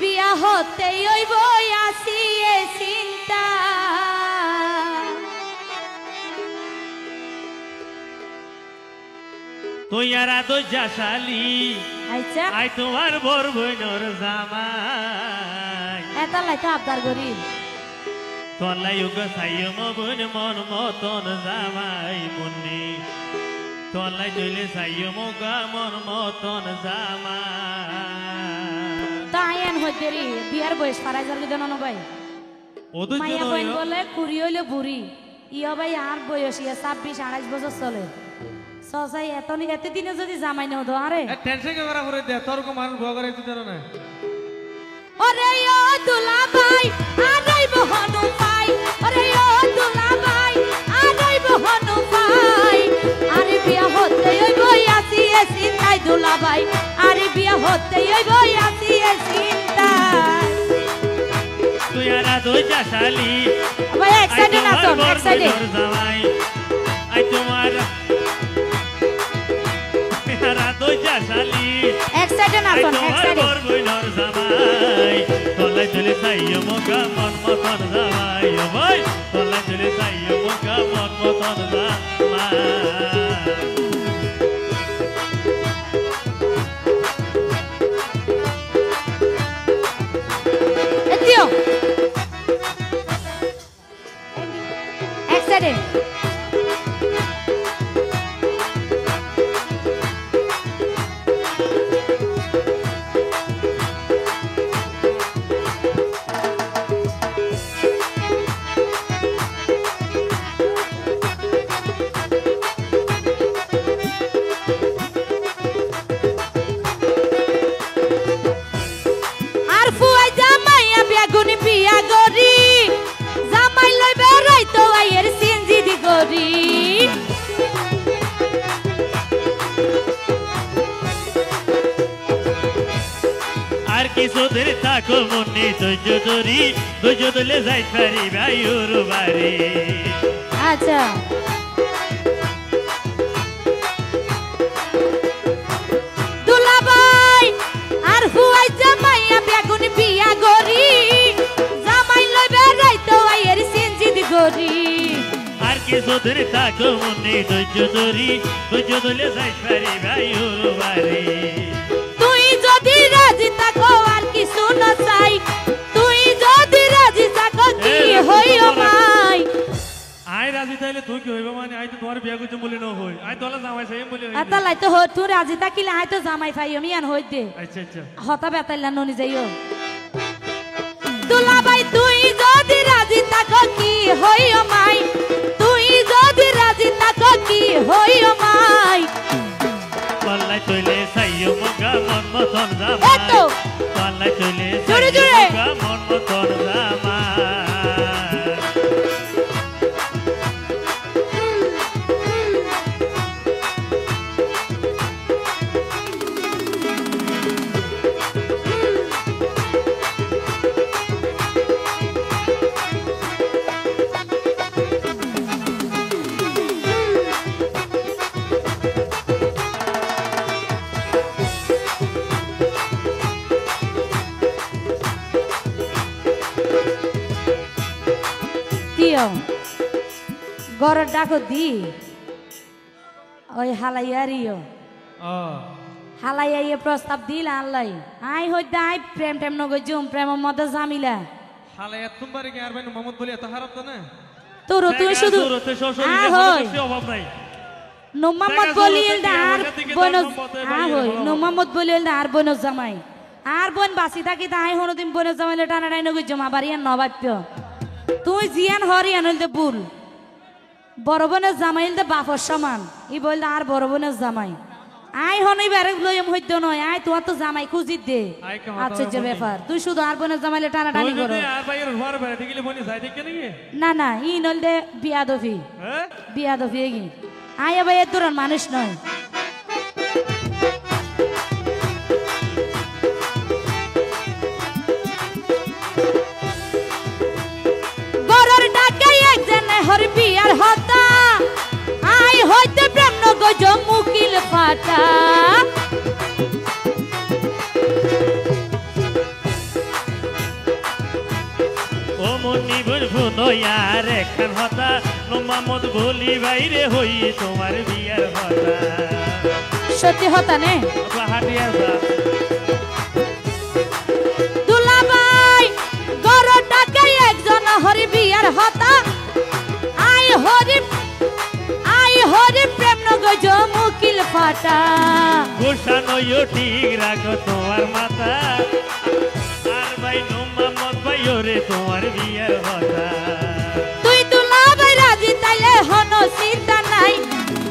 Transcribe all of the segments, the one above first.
বিয়া হতেই হইব আসি এ চিন্তা তুই আর তো জাসালি আচ্ছা আই তোমার বর বইনর জামাই এটা লাইতে আবদার করি তোলাই উগো সাইয় মন মন মতন জামাই মুন্নি তোলাই জইলে সাইয় মগা মন মতন জামাই তাইন হইতেরি বিয়ার বয়স পারাই যার দিন না ভাই ওদের মাইয়া জন্য বইন বলে কুড়ি হইলে বুড়ি ইয়া ভাই আর বয়স ইয়া 26-28 বছর চলে সসাই এত দিনে যদি জামাই নেও তো আরে টেনশন কে করা করে দে তোর কো মানুষ ভয় করে তুই জানো না ওরে ও দুলা ভাই আদাই বহনু ভাই ওরে ও দুলা ভাই আদাই বহনু ভাই আরে বিয়া হতে হইব আসি এ চিন্তাই দুলা ভাই আরে বিয়া হতে হইব আসি এ চিন্তাই তুই আর তো জাসালি ভাই এক সাইডে না তো এক সাইডে জামাই আই তোমার তুই জাসালি এক সাইডে না তো এক সাইডে বর বইনর জামাই তোলাই জলে সাইয় মগা মন মতন জামাই ও ভাই তোলাই জলে সাইয় মগা মন মতন জামাই এদিও এক সাইডে কিছুদের থাকো মনে ধৈর্য ধরে যাই পারি ভাইয়ের বাড়ি আচ্ছা দুলা ভাই আর হুয়াই জামাইয়া বেগুন বিয়া গরি জামাই লইবে রাইতো আইয়ের সিনজিদ গরি আর কিছুদের থাকো মনে ধৈর্য ধরে যাই পারি ভাইয়ের বাড়ি তুই যদি রাজি থাকো আর কিছু না চাই তুই যদি রাজি থাকো কি হইও মাই আই রাজি তাইলে তুই কি হইবা মানে আই তো তোমার বিয়া করতে বলি ন হই আই তোলা জামাই চাই বলি হই আতা লাই তো তুই রাজি থাকিলে আই তো জামাই পাই আমি আন হই দে আচ্ছা আচ্ছা হতা বেতাইলা ননি যাইও দুলা ভাই তুই যদি রাজি থাকো কি হইও মাই তুই যদি রাজি থাকো কি হইও মাই পাল্লাই তইলে সাইয় মগা মন মতন জামাই এতো পাল্লাই তইলে জোরে জোরে মগা মন মতন জামাই গরর ডাকো দি ওই হালাইয়ারিও হালাইয়া প্রস্তাব দিল আল্লাহ আই হইতে আই প্রেম টেম নগো জুম প্রেমের মধ্যে জামিলা হালাইয়া তোমার কি আর ভাই মোহাম্মদ বলি এত খারাপ তো না তোর তুই শুধু অভাব নাই মোহাম্মদ বলিল আর বন হই মোহাম্মদ বলিল আর বন জামাই আর বোন বাসি থাকি তাই হনদিন বন জামাইলে টানা টাই নগো জমা বাড়িয়া নবাপ্য তুই জিয়ান হরিয়ান হইতে বুল বড় বোনের জামাইল দে বাপর সমান ই বলতে আর বড় বোনের জামাই আই হনই বেরেক লইম হইত নয় আই তোমার তো জামাই খুঁজি দে আশ্চর্য ব্যাপার তুই শুধু আর বোনের জামাইলে টানা টানি করো না না ই নল দে বিয়াদফি বিয়াদফি এগি আই আবার এর দূরের মানুষ নয় গরর ডাকাই একজনে হর বিয়ার হতা আই হইতে প্রেম নগজ মুকিল ফাটা আর একখান হতা মোহাম্মদ বলি বাইরে হই তোমার বিয়ার হতা সত্যি হতা নে হাটিয়া দুলাভাই গরটাকে একজন হরি বিয়ার হতা আই হরি প্রেম নগজ মুকিল ফাটা গোসানয় ঠিক রাখো তোমার মাথা আর ভাই মোহাম্মদ ভাই ওরে তোমার বিয়ার হতা তুই দুলাভাই রাজি তাইলে হনো চিন্তা নাই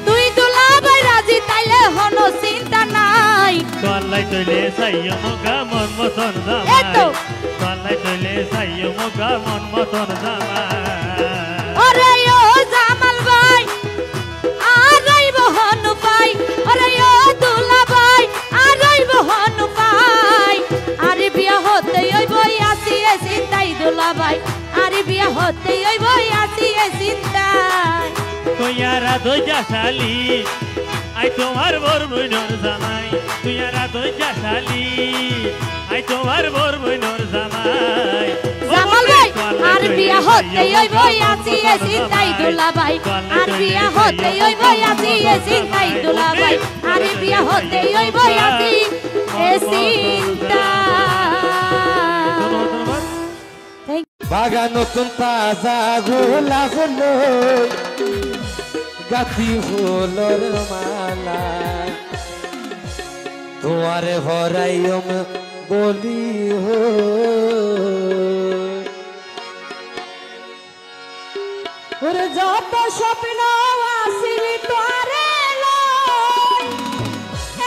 তুই দুলাভাই রাজি তাইলে হনো চিন্তা নাই তলাই তৈলে সাইয় মুখা মন মতন জামাই তলাই তৈলে সাইয় মুখা মন মতন জামাই ওরে ও জামাল ভাই আরাই বহন পাই ওরে ও দুলাভাই আরাই বহন পাই আরে বিয়া হতে ওই বই আসি এ চিন্তাই দুলাভাই আরে বিয়া হতে ওই বই আসি এ চিন্তাই তুইয়ারা দইজা শালি আই তোমার বর বইনর জামাই তুইয়ারা দইজা শালি আই তোমার বর বইনর জামাই জামাল ভাই আর বিয়া হতে ওই বই আসি এ চিন্তাই দুলাভাই আর বিয়া হতে ওই বই আসি এ চিন্তাই দুলাভাই আর বিয়া হতে ওই বই আসি এ চিন্তা বাগান নতুন তাজা গোলাপ গাতি ফুলর মালা তোমারে ভরাইম বলি হো ওরে যত স্বপ্ন আসিল তোরে লই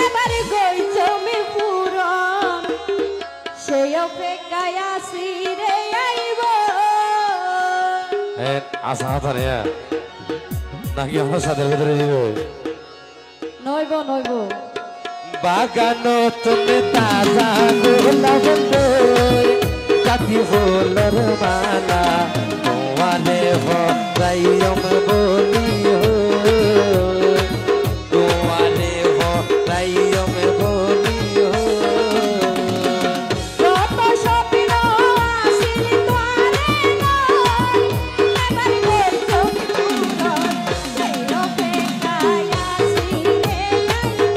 এবার গই জমি পুরন সেই অপেক্ষায় আসি রে আইব আসা হাতা নেয়া নাকি আমার সাথে ভেতরে যাবে নইব নইব বাগান তুমি তাজা গোলাপ গাতি ফুলর মালা তোমারে ভরাইম বলি হো তোমারে ভরাইম বলি হো যত স্বপ্ন আসিল তোরে লই এবার গই জমি পুরন সেই অপেক্ষায় আসি রে আইব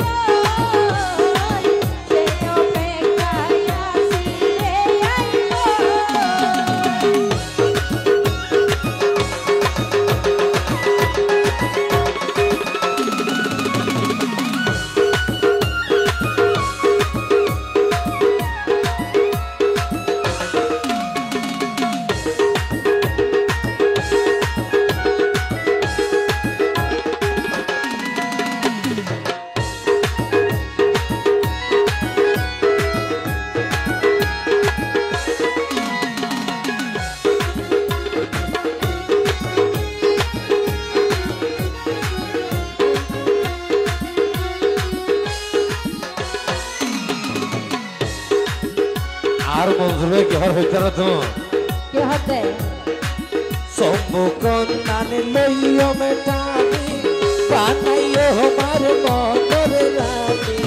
সেই অপেক্ষায় আসি রে আইব আর মঞ্জুরে কেবার হইতে না তো কে হতে সম্মুখন নানে লইও মেটানি বানাইও আমার মনের রানী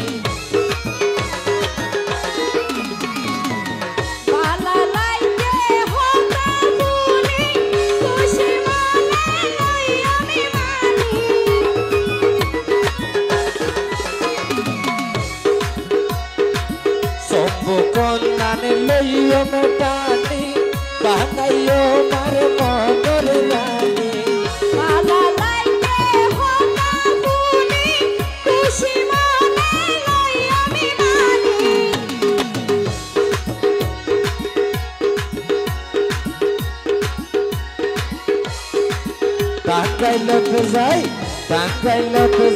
পালা লাইতে হতা ভুলি খুশি মনে লই আমি মানি সম্মুখন নানে লইও মেটানি বানাইও আমার মনের রানী পালা লাইতে হতা ভুলি খুশি মনে লই আমি মানি টাঙ্গাইলতে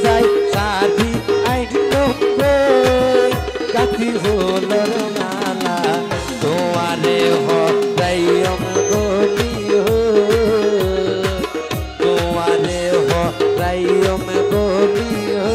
যাই সাধি আইন গাতি ফুলর মালা তোমারে হরাইম বলি হো তোমারে হরাইম বলি হো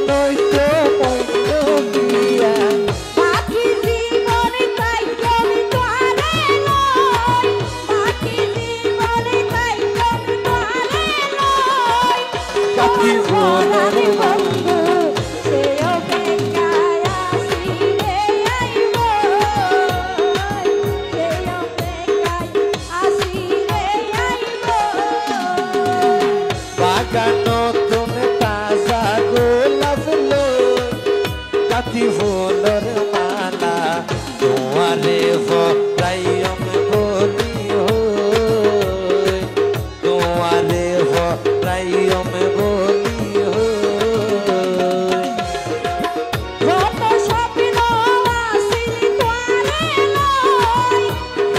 নইতো দিয়া বাকি জীবনে তাই তুমি তোরে নয় বাকি জীবনে তাই তুমি তোরে নয় কাকি ভোলার বন্ধু সেও বেকায় আসি রে আইব সেও বেকায় আসি রে আইব বাগানো তুমি তাজা গোলাপ লই কাকি ভোলার মালা তোমারে ভরাইম বলি হই তোমারে ভরাইম বলি হই কত স্বপ্ন আসিল তোরে লয়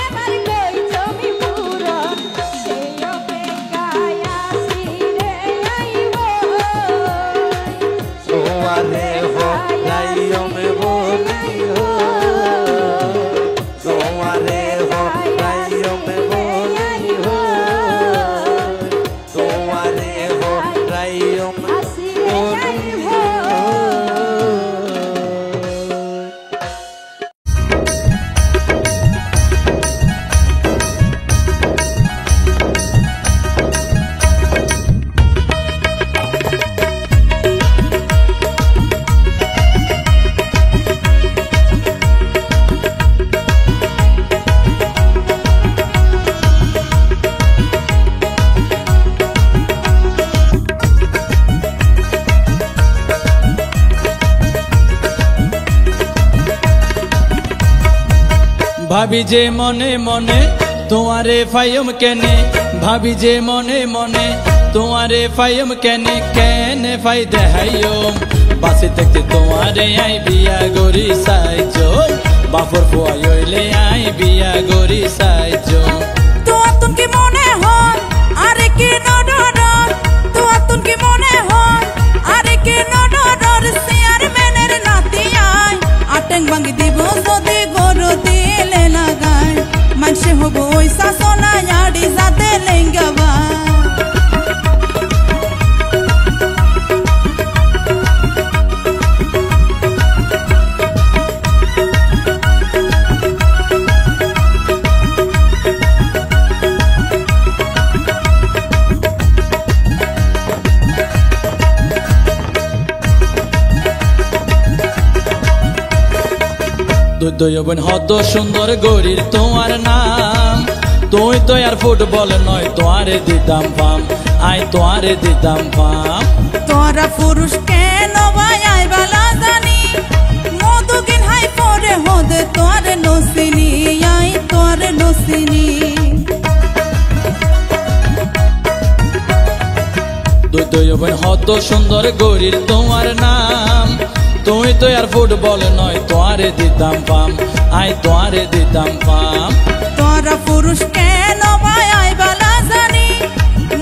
এবার কই তুমি পূরণ সেই অপেক্ষায় আসি রে আইব তোমারে ভরাইম বলি হই তোমারে ভরাইম বলি হই তোমারে ভরাইম আসি রে আইব ভাবি যে মনে মনে তোমারে ফাইম কেনে ভাবি যে মনে মনে তোমারে ফাইম কেনে কেনে ফাই দেহাইও বাসে দেখতে তোমারে আই বিয়া গরি সাইজো বাফর ফুয়াই হইলে আই বিয়া গরি সাইজো তোমার তুন কি মনে হয় আরে কি নডর তোমার তুন কি মনে হয় আরে কি নডর চেয়ারম্যানের নাতি আয় আটেং ভাঙি দিব যদি গরু দিলে লাগায় মানুষে হব ওই শাসনা আড়ি যাতে লেঙ্গাবা দয়বন হত সুন্দর গরির তোমার নাম তুই তো আর ফুটবল নয় তোয়ারে দিতাম পাম আই তোয়ারে দিতাম পাম তোরা পুরুষ কেন ভাই আইবালা জানি মধুকিন হাই পরে হদে তোর নসিনি আই তোর নসিনি দয়বন হত সুন্দর গরির তোমার নাম তুই তো আর ফুটবল নয় তোয়ারে দিতাম পাম আই তোয়ারে দিতাম পাম তোরা পুরুষ কেন ভাই আইবালা জানি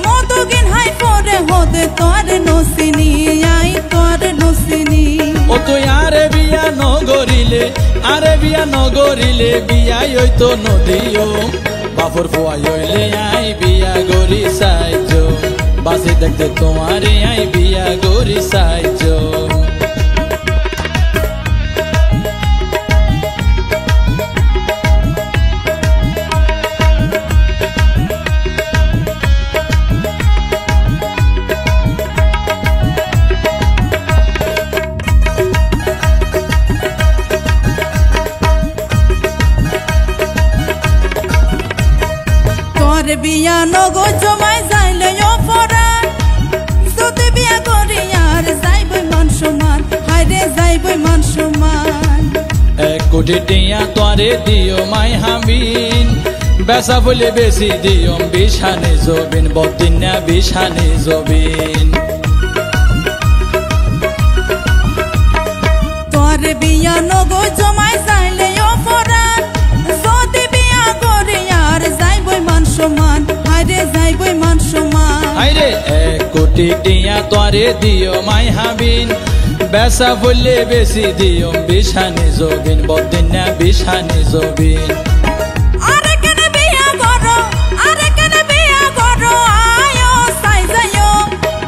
মধুকিন হাই পরে হদে তোর নসিনি আই তোর নসিনি ও তুই আরে বিয়া নগরিলে বিয়াই হইতো নদীও বাফর ফুয়াই হইলে আই বিয়া গরি সাইজো বাসে দেখতে তোমারে আই বিয়া গরি সাইজো তোর বিয়া নগো জমাই যাইলে অপরা যদি বিয়া করি আর যাইবই মান সমান হাইরে যাইবই মান সমান 1 কোটি টিয়া তোরে দিও মাই হামিন বেসা বলে বেশি দিও বিশানে জবিন বদিনা বিশানে জবিন তোর বিয়া নগো জমাই যাইলে অপরা যদি বিয়া করি আর যাইবই মান সমান হাইরে যাইবই মান সমান আইরে 1 কোটি টিয়া তোরে দিও মাই হামিন বেসা বলে বেশি দিও বিশানে জবিন বদিনা বিশানে জবিন আরে কেন বিয়া করো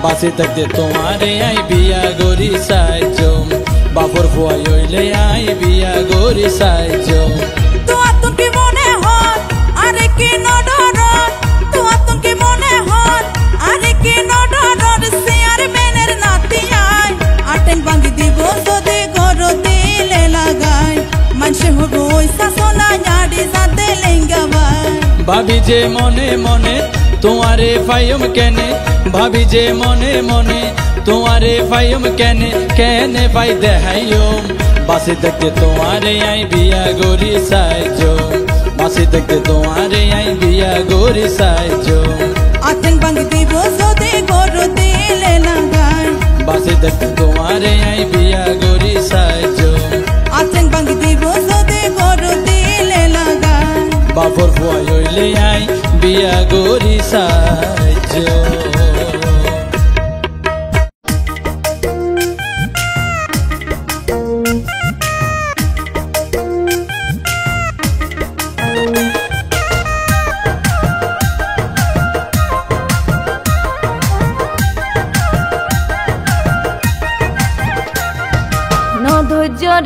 বাসে থাকতে তোমারে আই বিয়া গরি গরি সাইজম বাপর ফুয়াই হইলে আই বিয়া গরি সাইজম তোমার তুন কি মনে হয় আরে কি নডরন তোমার তুন কি মনে হয় আরে কি নডরন সিয়ার মেনের নাতি আই আটেন ভাঙ্গি দিব যদি গর দিলে লাগাই মানসে হবো ওইসা সোনা জাডি সাথে লেঙ্গা ভাই ভাবি যে মনে মনে তোমারে ফাইম কেনে ভাবি যে মনে মনে তোমারে ফাইম কেনে কেনে ভাই দেহাইম বাসে দেখতে তোমারে আই বিয়া গরি সাইজম বাসে দেখতে তোমারে আই বিয়া গরি সাইজম আটেন ভাঙ্গি দিব যদি গর দিলে লাগাই বাসে দেখতে তোমারে আই বিয়া গরি সাইজম আটেন ভাঙ্গি দিব যদি গর দিলে লাগাই বাপর ফুয়াই হইলে আই বিয়া গরি সাইজম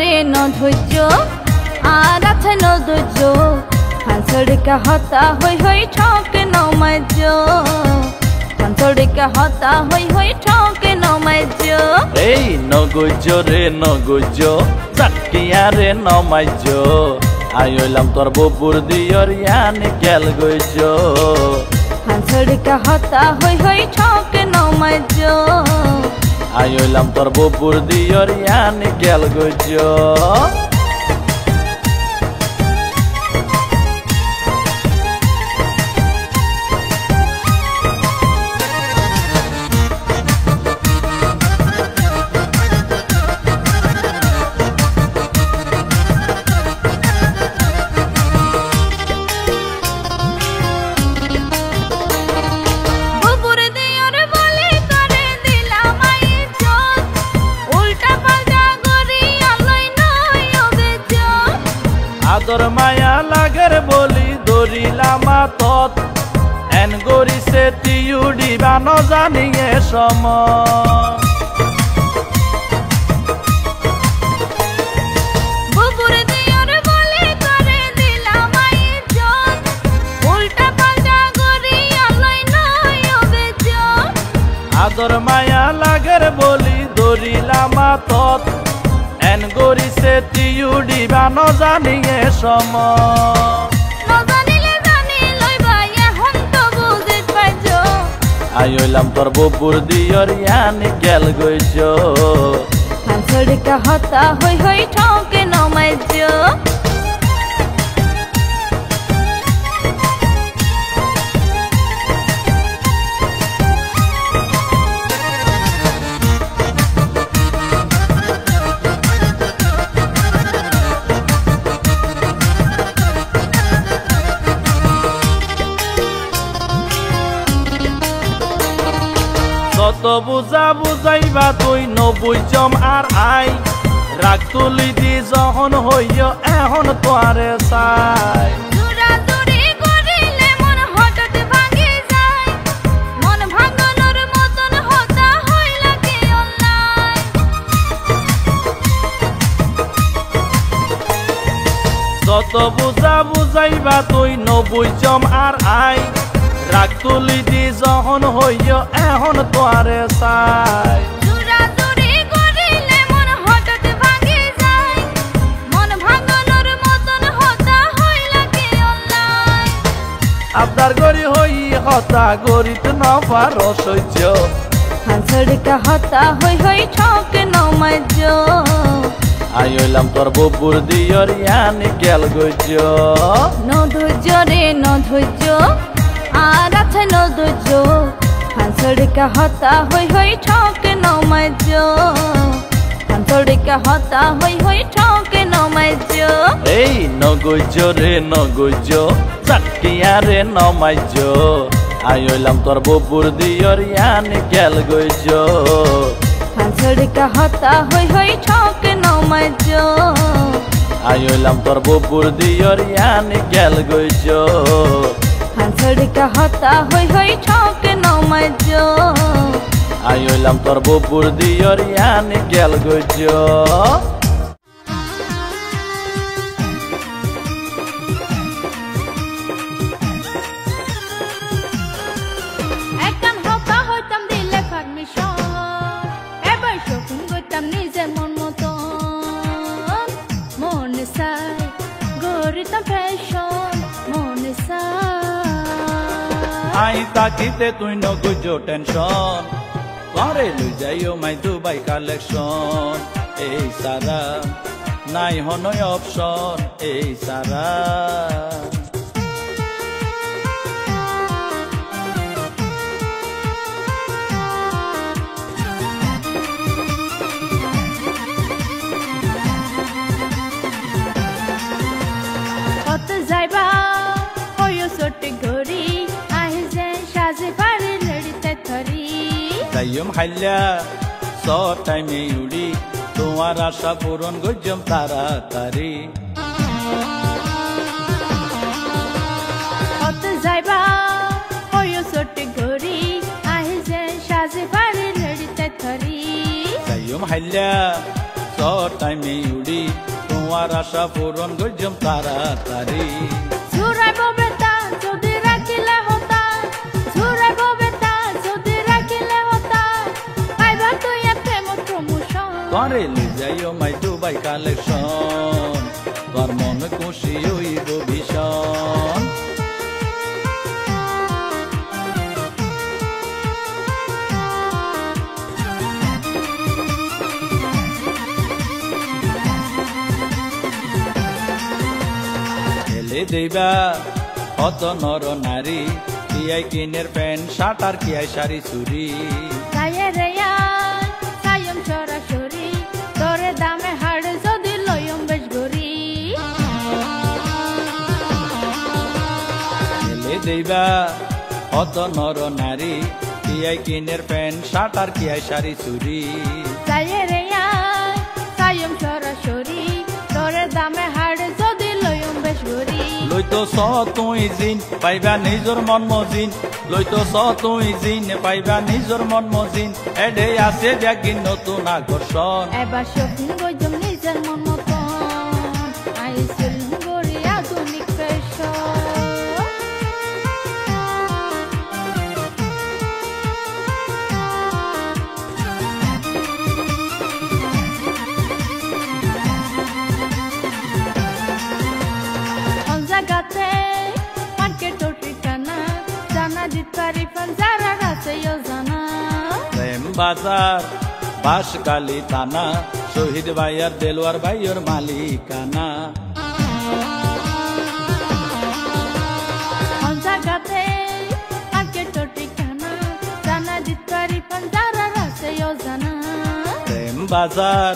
রে নধৈর্য আর আছে নধৈর্য হাঁসড়িকা হতা হই হই ঠকে নমাজ্য হাঁসড়িকা হতা হই হই ঠকে নমাজ্য এই নগৈজ রে নগৈজ চাকিয়া রে নমাইজ আইলাম তোর বপুর দিয়র ইয়ানি গেল গইজ হাঁসড়িকা হতা হই হই ঠকে নমাজ্য আইলাম তোর বপুর দিয়র ইয়ানি গেল গইজ আদর মায়া লাগের বলি দরিলামা তত এন গরিছে তিউডিবা নজানিয়ে সম আদর মায়া লাগের বলি দরিলামা তত এন গরিছে তিউডিবা নজানিয়ে সম আইলাম তোর বপুর দিয়র ইয়ানি গেল গইজ হাঁসড়িকা হতা হই হই ঠকে নমাজ্য কত বুঝা বুঝাইবা তুই নবুঝম আর আই রাগ তুলি দি যখন হইয় এখন তোয়ারে চাই কত বুঝা বুঝাইবা তুই নবুঝম আর আই রাগ তুলি দি যখন হইয় এখন তোয়ারে চাই আবদার গরি হই হতা গরিত নপার সহ্য হাঁসড়িকা হতা হই হই ঠকে নমাজ্য আইলাম তোর বপুর দিয়র ইয়ানি গেল গইজ নধৈর্য রে নধৈর্য আর আছে নধৈর্য হাঁসড়িকা হতা হই হই ঠকে নমাজ্য হাঁসড়িকা হতা হই হই ঠকে নমাজ্য এই নগৈজ রে নগৈজ চাকিয়া রে নমাইজ আইলাম তোর বপুর দিয়র ইয়ানি গেল গইজ হাঁসড়িকা হতা হই হই ঠকে নমাজ্য আইলাম তোর বপুর দিয়র ইয়ানি গেল গইজ হাঁসড়িকা হতা হই হই ঠকে নমাজ্য আই হইলাম তোর বপুর দিয়র ইয়ানি গেল গজ্জ একদম হতা হইতাম দিলে পারমিশন এবার শপিং করতাম নিজের মন মতন মনে চাই গড়িতাম ফ্যাশন মনে চাই আই তাকিতে তুই নগুজ টেনশন করে লই যাইও মাই দুবাই কালেকশন এই সারা নাই হনই অপশন এই সারা কত যাইবা হইও ছোট ঘড়ি আই যে সাজে পারে লড়িতে ধরি যাইম হাইলা সব টাইমে উড়ি তোমার আশা পূরণ গজ্জম তাড়াতাড়ি কত যাইবা হইও ছোট ঘড়ি আই যে সাজে পারে লড়িতে ধরি যাইম হাইলা সব টাইমে উড়ি তোমার আশা পূরণ গজ্জম তাড়াতাড়ি ঝুরাইব বেতা যদি রাখিলে হতা ঝুরাইব বেতা যদি রাখিলে হতা পাইবা তুই প্রেম প্রমোশন করে লই যাইও মাই দুবাই কালেকশন তোর মন খুশি হইব ভীষণ ঠেলে দেবা অত নর নারী কিয়াই কিনের প্যান্ট শার্ট আর কিয়াই শাড়ি চুরি সায়ে রে সায়ম সরাসরি তোরে দামে হাড় যদি লয়ম বেশ গরি ঠেলে দেবা অত নর নারী কিয়াই কিনের প্যান্ট শার্ট আর কিয়াই শাড়ি চুরি সায়ে রে সায়ম সরাসরি তোরে দামে হাড় যদি লয়ম বেশ গরি লইতো স তুই জিন পাইবা নিজর মন মজিন লইতো স তুই জিন পাইবা নিজর মন মজিন এডে আছে ব্যাগিন নতুন আকর্ষণ এবার শপিং গজম নিজের মন মতন আইসিল গড়ি আধুনিক ফ্যাশন জাগাতে মার্কেট ঠিকানা জানা দিত পারি যারা আছে জানা প্রেম বাজার বাসকালি থানা শহীদ ভাইয়ার দেলোয়ার ভাইয়ের মালিকানা জাগাতে মার্কেট ঠিকানা জানা দিত পারি যারা আছে জানা প্রেম বাজার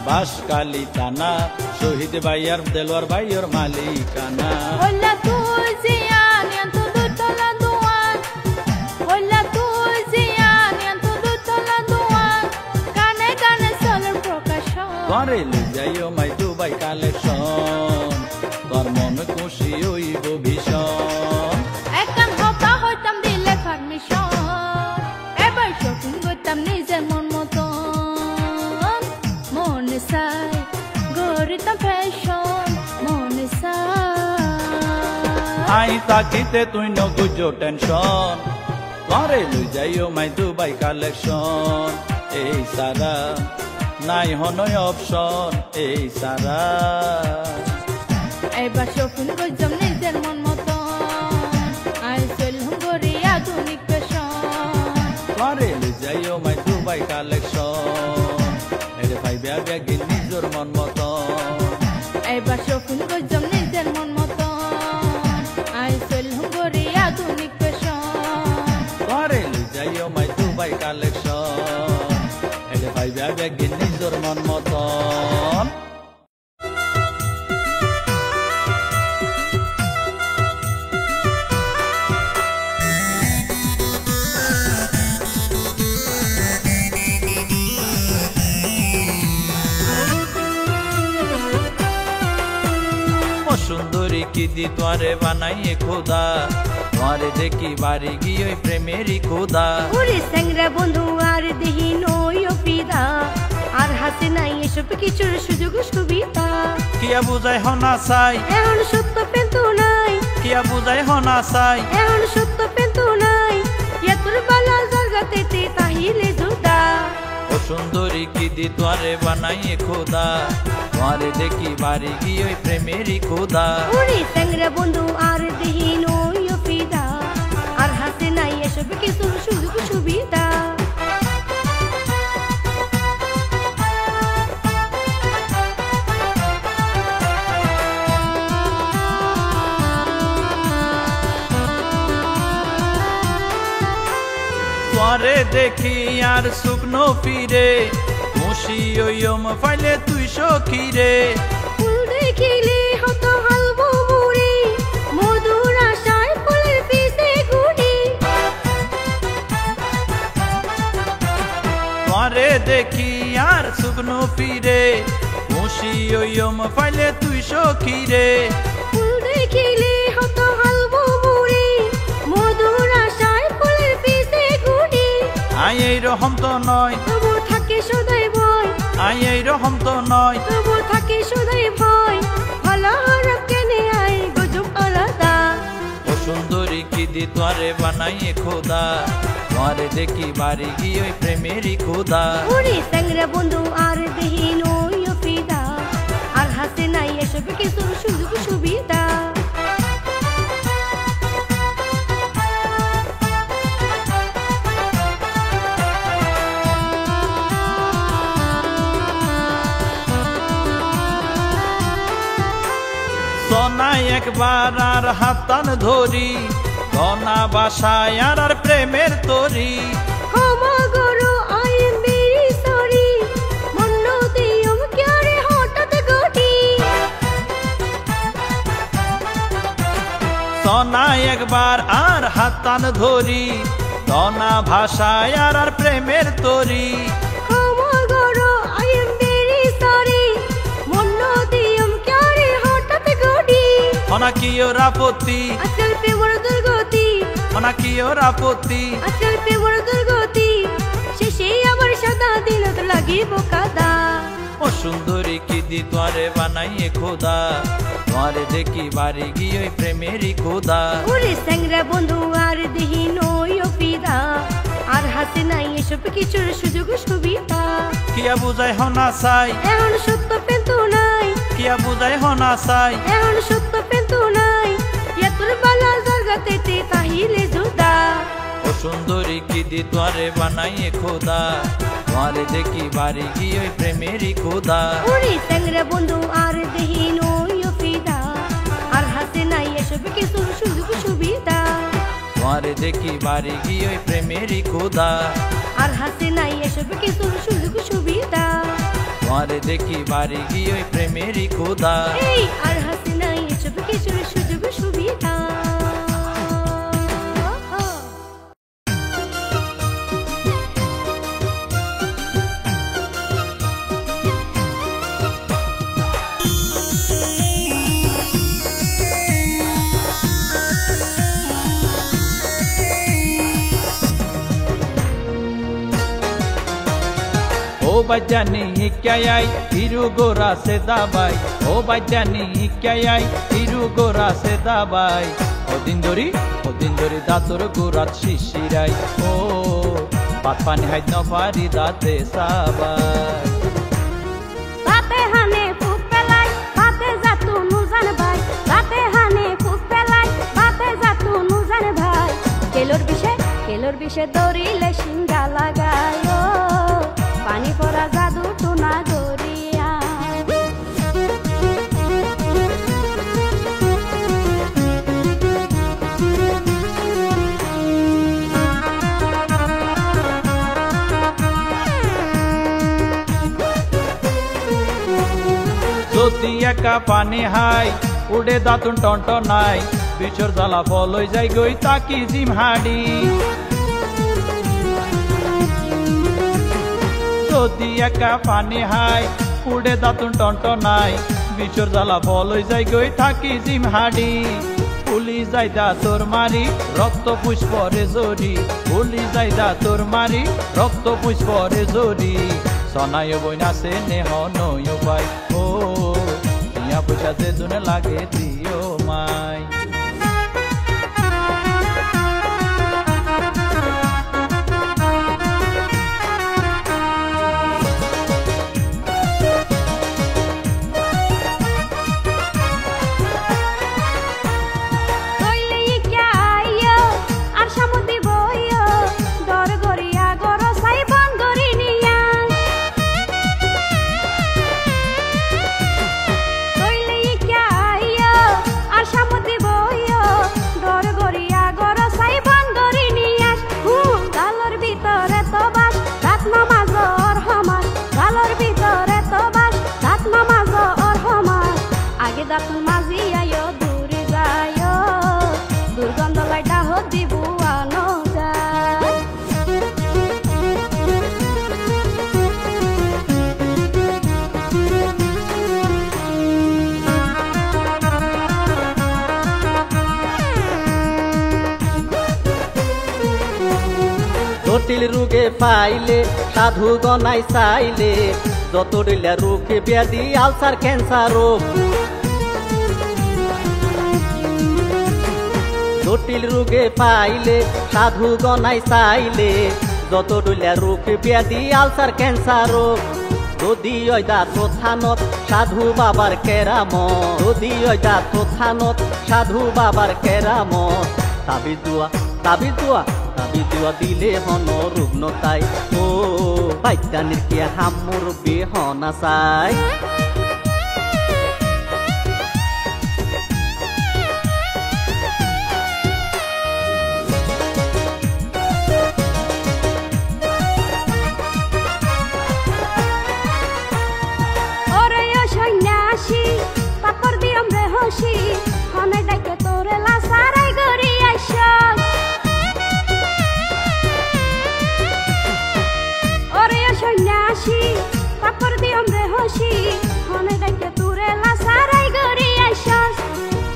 বাসকালি থানা শহীদ ভাইয়ার দেলোয়ার ভাইয়ের মালিকানা হইলা তুই জিয়ান এত দুতলা দুয়ান হইলা তুই জিয়ান এত দুতলা দুয়ান কানে কানে চলের প্রকাশন করে লই যাইও মাই দুবাই কালেকশন তোর মন খুশি হইব ভীষণ একদম হতা হইতাম দিলে পারমিশন এবার শপিং করতাম নিজের মন মতন মনে চাই গড়িতাম ফ্যাশন মনে চাই আই তাকিতে তুই নগুজ টেনশন করে লই যাইও মাই দুবাই কালেকশন এই সারা নাই হনই অপশন এই সারা এবার শপিং করতাম নিজের মন মতন আইসিল গড়ি আধুনিক ফ্যাশন করে লই যাইও মাই দুবাই কালেকশন এরে পাইবা ব্যাগিন নিজর মন মতন এবার শপিং করতাম নিজের মন মতন আইসিল গড়ি আধুনিক ফ্যাশন করে লই যাইও মাই দুবাই কালেকশন এরে পাইবা ব্যাগিন নিজর মন মতন সুন্দরী কি দি তোরে বানাইয়ে খোদা তোমারে দেখি বাড়ি গিয়ে ওই প্রেমেরই খোদা ওরে স্যাংরা বন্ধু আর দেহি নই ফিদা আর হাসে নাই এসব কিছুর সুযোগ সুবিধা কিয়া বুঝাই হনা চাই এখন সত্য পেন্তু নাই কিয়া বুঝাই হনা চাই এখন সত্য পেন্তু নাই এতর বালা জগতেতে তাহিলে জুদা ও সুন্দরী কি দি তোরে বানাইয়ে খোদা তোমারে দেখি বাড়ি গিয়ে ওই প্রেমেরই খোদা ওরে স্যাংরা বন্ধু আর দেহি নই ফিদা আর হাসে নাই এসব কিছুর সুযোগ সুবিধা তোরে দেখি আর শুকনো ফিরে খুশি ওইম ফাইলে তুই সখী রে ফুল দেখিলে হতো হালবো মুড়ি মধুর আশায় ফুলের পিছে ঘুরি তোরে দেখি আর শুকনো ফিরে খুশি ওইম ফাইলে তুই সখী রে ফুল দেখিলে হতো হালবো মুড়ি মধুর আশায় ফুলের পিছে ঘুরি আই এই রকম তো নয় তবু থাকে সদাই ভয় আই এই রকম তো নয় তবু থাকে সদাই ভয় ভালো হারাপ কেনে আই গজব আলাদা ও সুন্দরী কি দি তোরে বানাইয়ে খোদা তোরে দেখি বাড়ি গিয়ে ওই প্রেমেরই খোদা ওরে স্যাংরা বন্ধু আর দেহি নই ফিদা আর হাসে নাই এসব কিছুর সুযোগ সুবিধা সোনা একবার আর হাতান ধরি গনা বাসায় আর প্রেমের তরি ক্ষমা করো I am very sorry Monno দিয়ম ক্যারে হঠাৎ ঘটি সোনা একবার আর হাতান ধরি গনা ভাষায় আর প্রেমের তরি ক্ষমা করো I am very sorry Monno দিয়ম ক্যারে হঠাৎ ঘটি অনা কি ওর আপত্তি আজকাল প্রেমর দুর্গতি অনা কি ওর আপত্তি আজকাল প্রেমর দুর্গতি শেষে আবার সাদা দিন তো লাগিব কাদা ও সুন্দরী কি দি তোরে বানাইয়ে খোদা তোরে দেখি বাড়ি গিয়ে ওই প্রেমেরই খোদা ওরে স্যাংরা বন্ধু আর দেহি নই ফিদা আর হাসে নাই এসব কিছুর সুযোগ সুবিধা কিয়া বুঝাই হনা চাই এখন সত্য পেন্তু নাই কিয়া বুঝাই হনা চাই এখন সত্য পেন্তু নাই এতর বালা জগতেতে তাহিলে জুদা ও সুন্দরী কি দি তোরে বানাইয়ে খোদা তোরে দেখি বাড়ি গিয়ে ওই প্রেমেরই খোদা ওরে স্যাংরা বন্ধু আর দেহি নই ফিদা আর হাসে নাই এসব কিছুর সুযোগ সুবিধা তোরে দেখি বাড়ি গিয়ে ওই প্রেমেরই খোদা আর হাসে নাই এসব কিছুর সুযোগ সুবিধা তোরে দেখি বাড়ি গিয়ে ওই প্রেমেরই খোদা এই আর হাসে নাই এসব কিছুর সুযোগ সুবিধা ओ बजानी क्या आई हिरू गोरा से दाबाई ओ बजानी क्या आई हिरू गोरा से दाबाई ओ दिन धरी दातुर गोरात शिशिराई ओ पात पानी हाइद न पारी दाते साबाई বাপে হানে ফুক পেলাই বাপে জাতু নুজান ভাই বাপে হানে ফুক পেলাই বাপে জাতু নুজান ভাই কেলোর বিষে দৌড়িলে সিঙ্গা লাগায় ও পানি পড়া জাদু টুনা গড়িয়া যদি একা পানি হাই উড়ে দাতুন টন্ট নাই বিচর জ্বালা ফল হয়ে যাই গই তাকি জিম হাডি যদি একা পানি হাই উড়ে দাতুন টন্ট নাই বিচর জ্বালা ফল হয়ে যাই গই থাকি জিম হাডি ফুলি যাইদা তোর মারি রক্ত পুষ্পরে জড়ি ফুলি যাইদা তোর মারি রক্ত পুষ্পরে জড়ি সনায় বইনাছে নেহ নয় পাই ও টিয়া পয়সা যে জনে লাগে দিও মাই জটিল রোগে পাইলে সাধু গনাই চাইলে যত দিলে রোগে ব্যাধি আলসার ক্যান্সার রোগ জটিল রোগে পাইলে সাধু গনাই চাইলে যত দিলে রোগে ব্যাধি আলসার ক্যান্সার রোগ যদি ওইদা তো থানত সাধু বাবার কেরামত যদি ওইদা তো থানত সাধু বাবার কেরামত তাবিজ দোয়া তাবিজ দোয়া তাবিজুয়া দিলে হন রুগ্নতাই ও বাইতানির কি হামুর বিহনা চাই ওরে ও সন্ন্যাসী পাপর দিয়ম রে হসি হনে ডাকে তোরে লাসারাই গরি আইসা সন্ন্যাসী পাপর দিয়ম রে হসি হনে ডাকে তোরে লাসারাই গরি আইসস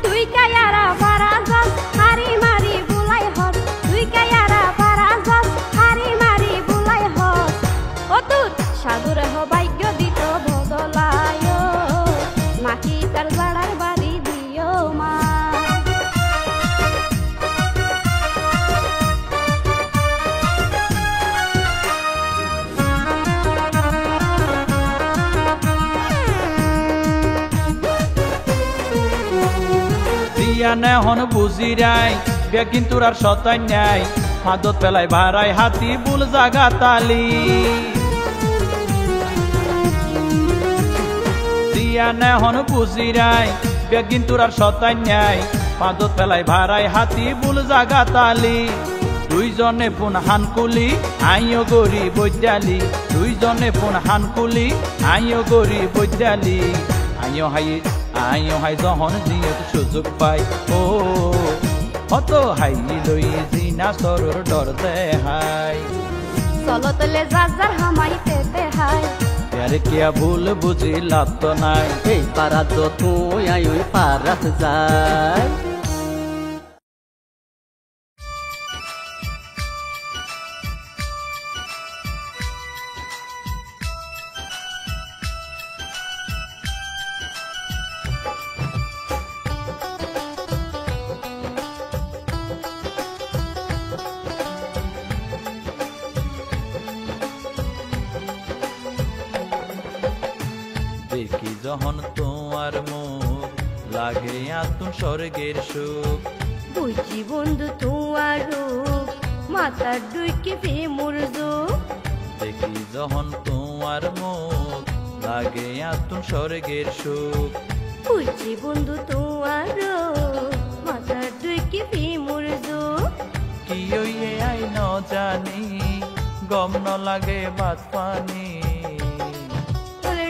তুই কায়ারা পারা যাস হারি মারি বুলাই হস তুই কায়ারা পারা যাস হারি মারি বুলাই হস ও তুই সাধুরে হ ভাগ্য দিত বদলায় নাকি তার জাড়ার বাড়ি দিও মা নে হন বুঝি রাই বে কিন্তু আর সতাই নাই হাতত পেলাই ভাড়াই হাতি বুল জাগা তালি দিয়া নে হন বুঝি রাই বে কিন্তু আর সতাই নাই হাতত পেলাই ভাড়াই হাতি বুল জাগা তালি দুইজনে ফোন হানকুলি আইও গরি বৈদ্যালি দুইজনে ফোন হানকুলি আইও গরি বৈদ্যালি আইও হাই যখন যিহেতু সুযোগ পাই ও অত হাই লই জিনা সরর ডর দেহাই চলো তলে যার হামাইতে দেহাই প্যারে কিয়া ভুল বুঝি লাভ তো নাই এই পারা তো তুই আই ওই পারাত যায় দেখি যখন তোমার মুখ লাগে আতুন স্বর্গের সুখ বুঝি বন্ধু তোমার রূপ মাথার ডুইকে প্রেমর যোগ দেখি যখন তোমার মুখ লাগে আতুন স্বর্গের সুখ বুঝি বন্ধু তোমার রূপ মাথার ডুইকে প্রেমর যোগ কি ওইয়ে আই ন জানি গম ন লাগে ভাত পানি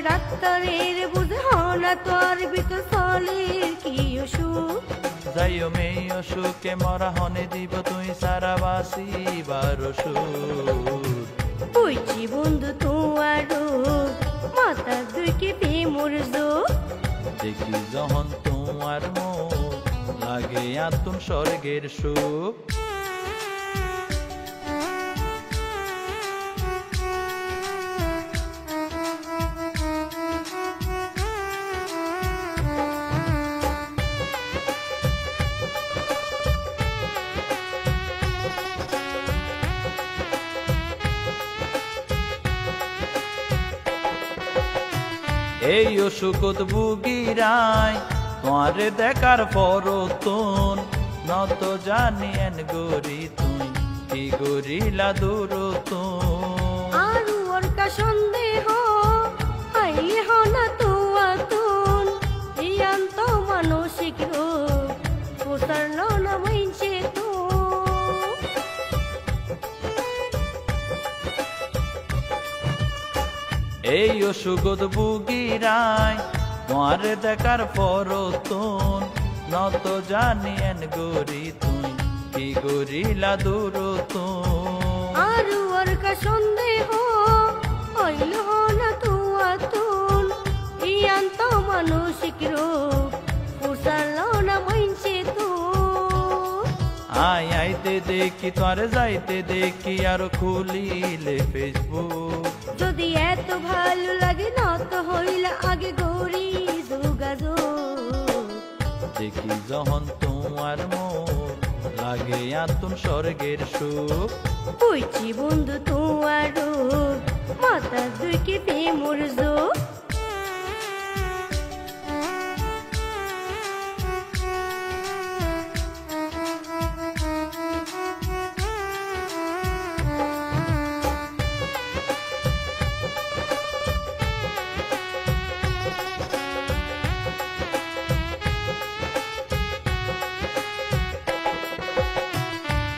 ডাক্তারের বুঝানা তোর ভিতর চলের কি অসুখ যাইও মেয়ে অসুখে মরা হনে দিব তুই সারা বাসিবার অসুখ বুঝি বন্ধু তোমার রূপ মাথা দুইকে প্রেমর যোগ দেখি যখন তোমার মুখ লাগে আতুন স্বর্গের সুখ। এই অসুখত বুগিরাই তোমারে দেখার পরতন নত জানিয়েন গরি তুই কি গরিলা দূরতন আর ওর কা সন্দেহ আইলে হনা তুয়া তুন ইয়ান্ত মানসিক রোগ পোষার না মাইছে তো এই অসুখত বুগিরাই তোমারে দেখার পরতন নত জানিয়েন গরি তুই কি গরিলা দূরতন আর ওর কা সন্দেহ আইলে হনা তুয়া তুন ইয়ান্ত মানসিক রোগ পোষার না মাইছে তো আয় আইতে দেখি তোর যাইতে দেখি আর খুলিলে ফেসবুক যদি এত ভালো লাগে না তো হইলা আগে গৌরী যোগাযোগ দেখি যখন তোমার মন লাগে আতুন স্বর্গের সুখ বুঝছি বন্ধু তোমার মাথা দুই কে প্রেমর যোগ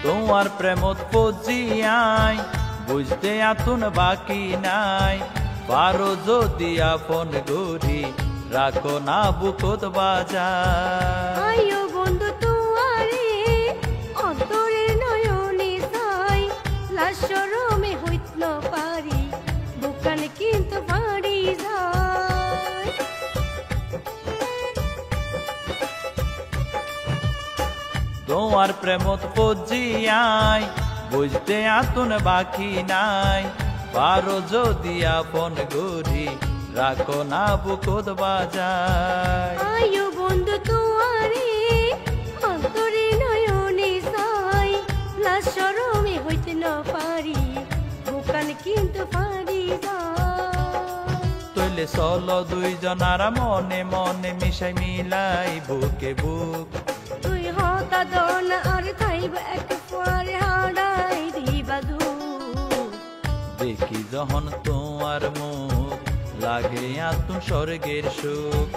তোমার প্রেমত পজিয়াই বুঝতে আতুন বাকি নাই পারো যদি আপন গরি রাখো না বুকত বাজার আয়ো বন্ধু তোমারে অন্তরের নয়নে চাই লাশরমে হইত না পারি বুকান কিন্তু পারি যায় তোমার প্রেমত পজিয়াই বুঝতে আতুন বাকি নাই পারো যদি আপন গরি রাখো না বুকত বাজার আয়ো বন্ধু তোমারে অন্তরে নয়নে চাই লাশরমে হইতে না পারি বুকান কিন্তু পারি যায় তৈলে চলো দুইজনারা মনে মনে মিশাই মিলাই বুকে বুক তুই হতা দন আর খাইব এক পরে হাড়াই দিবা দু দেখি যখন তোমার মুখ লাগে আতুন স্বর্গের সুখ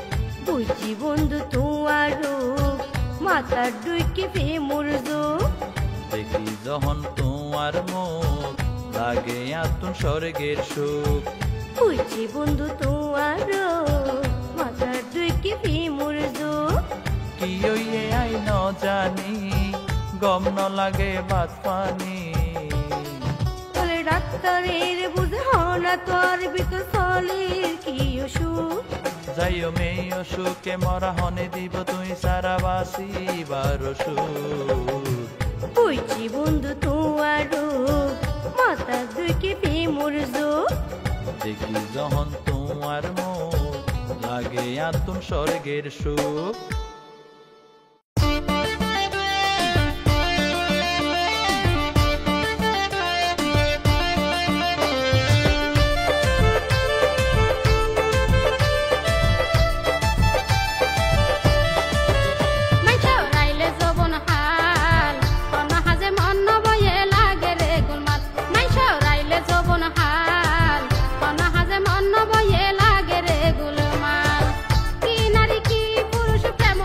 বুঝি বন্ধু তোমার রূপ মাথার দুইকে প্রেমর যোগ দেখি যখন তোমার মুখ লাগে আতুন স্বর্গের সুখ বুঝি বন্ধু তোমার রূপ মাথার দুইকে প্রেমর যোগ কি ওইয়ে আই ন জানি গম ন লাগে ভাত পানি তলে ডাক্তারের বুঝে হনা তোর ভিতর চলের কি অসুখ যাইও মেয়ে অসুখে মরা হনে দিব তুই সারা বাসি বারো সুখ বুঝি বন্ধু তোমার রূপ মাথার দুইকে প্রেমর যোগ দেখি যখন তোমার মুখ লাগে আতুন স্বর্গের সুখ কি নারী কি পুরুষ প্রেম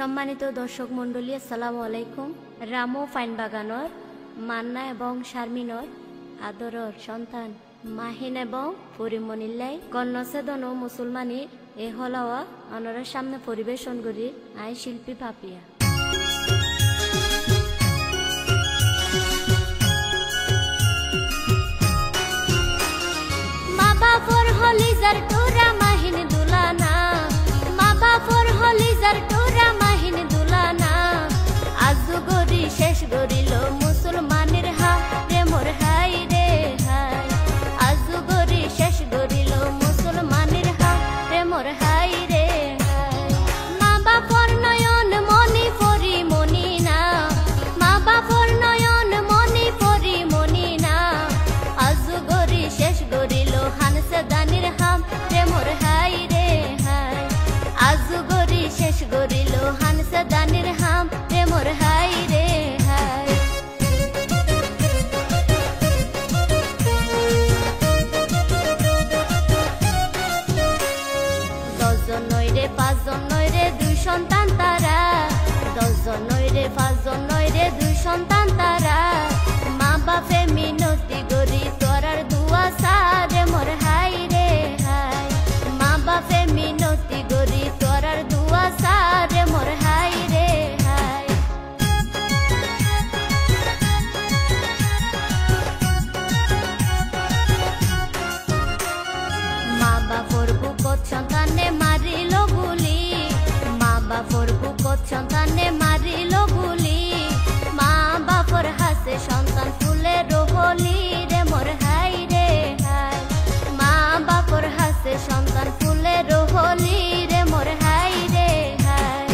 সম্মানিত দর্শক মণ্ডলী আসসালামু আলাইকুম। রামু ফাইন বাগানর মান্না এবং শারমিনর আদরর সন্তান মাহিন এবং পরিমণিল্লাই কর্ণসেদন ও মুসলমানি এ হলাওয়া অনরের সামনে পরিবেশন করি আই শিল্পী পাপিয়া। মা বাপর হলিজার টোরা মাহিন দুলানা, মা বাপর হলিজার টোরা মাহিন দুলানা, আজু গরি শেষ গরিল মুসলমানের হা রে মোর হাই রে হাই, আজু গরি শেষ গরিল মুসলমানের হা রে মোর হাই রে হাই। মা বাপর নয়ন মনি পরি মনি না, মা বাপর নয়ন মনি পরি মনি না, আজু গরি শেষ গরিল হানসে দানির হাম রে মোর হাই রে হাই, আজু গরি শেষ গরিল হানসে দানির হাম রে মোর হাই রে হাই। দশজন নয় রে পাঁচজন নয় রে দুই সন্তান তারা, দশজন নয় রে পাঁচজন নয় রে দুই সন্তান তারা, মা বাপে মিনতি গরি তোরার দুয়া সারে মোর হাই রে হাই, মা বাপে মিনতি গরি তোরার দুয়া সারে মোর হাই রে হাই। মা বাপর বুকত সন্তানে মারিল গুলি, মা বাপর বুকত সন্তানে মারিল গুলি, মা বাপর হাসে সন্তান ফুলে রহলি রে মোর হাই রে হাই, মা বাপর হাসে সন্তান ফুলে রহলি রে মোর হাই রে হাই।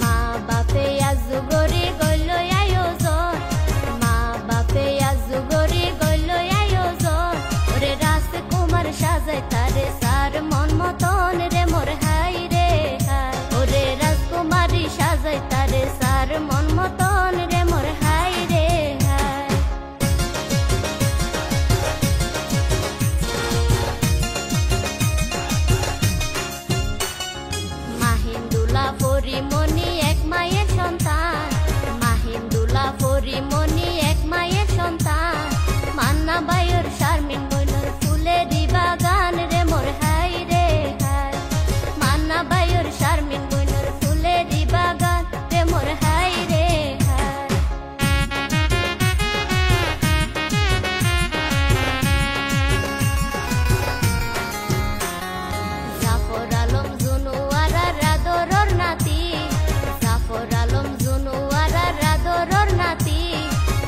মা বাপে আজু গরি গইল আয়োজন, মা বাপে আজু গরি গইল আয়োজন, ওরে রাজকুমার সাজাই তারে সার মন মতন রে মোর হাই রে হাই, ওরে রাজকুমারী সাজাই তারে সার মন মতন রে মোর হাই রে হাই। মাহিন্দুলা পরিমণি এক মায়ের সন্তান, মাহিন্দুলা পরিমণি এক মায়ের সন্তান, মান্না বায়ুর শারমিন বইনর ফুলেরি বাগান রে মোর হাই রে হাই, মান্না বায়ুর শারমিন বইনর ফুলেরি বাগান রে মোর হাই রে হাই। জাফর আলম জুনুয়ারা রাদরর নাতি, জাফর আলম জুনুয়ারা রাদরর নাতি,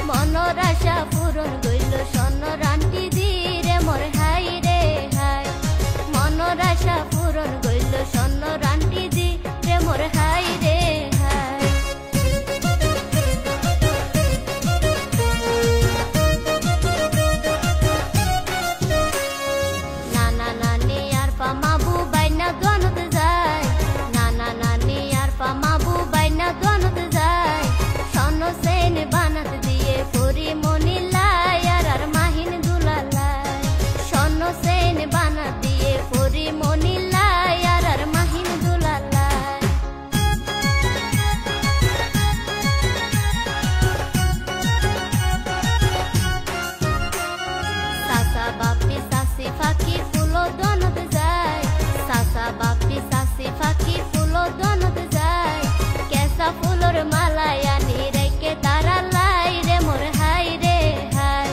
মনের আশা পূরণ গইল স্বর্ণ রান্তি দি রে মোর হাই রে হাই, মনের আশা পূরণ গইল স্বর্ণ রান্তি দি রে মোর হাই রে হাই। নানা নানি আর পামাবু বাইনা দোয়ানত যায়, নানা নানি আর পামাবু বাইনা দোয়ানত যায়, স্বর্ণ সেন বানাত দিয়ে পরিমণি লাই আর মাহিন দুলালাই, স্বর্ণ সেন বানাত দিয়ে পরিমণি লাই আর মাহিন দুলালাই। সাসা বাপি সাসি ফাঁকি ফুলো দনত যায়, সাসা বাপি সাসি ফাঁকি ফুলো দনত যায়, কেসা ফুলোর মালায় আনি রেখে তারা লাই রে মোর হাই রে হাই,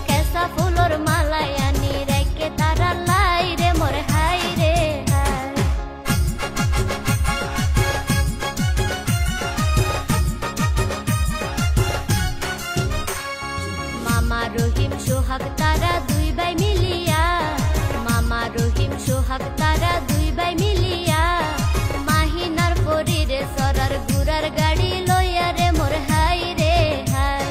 কেসা ফুলোর মালায় আনি রেখে তারা লাই রে মোর হাই রে হাই। মামা রহিম সোহাগ তারা দুই ভাই মিলিয়া, মামা রহিম সোহাগ তারা দুই ভাই মিলিয়া, মাহিনার পরিরে সরার গুড়ার গাড়ি লইয়া রে মোর হাই রে হাই,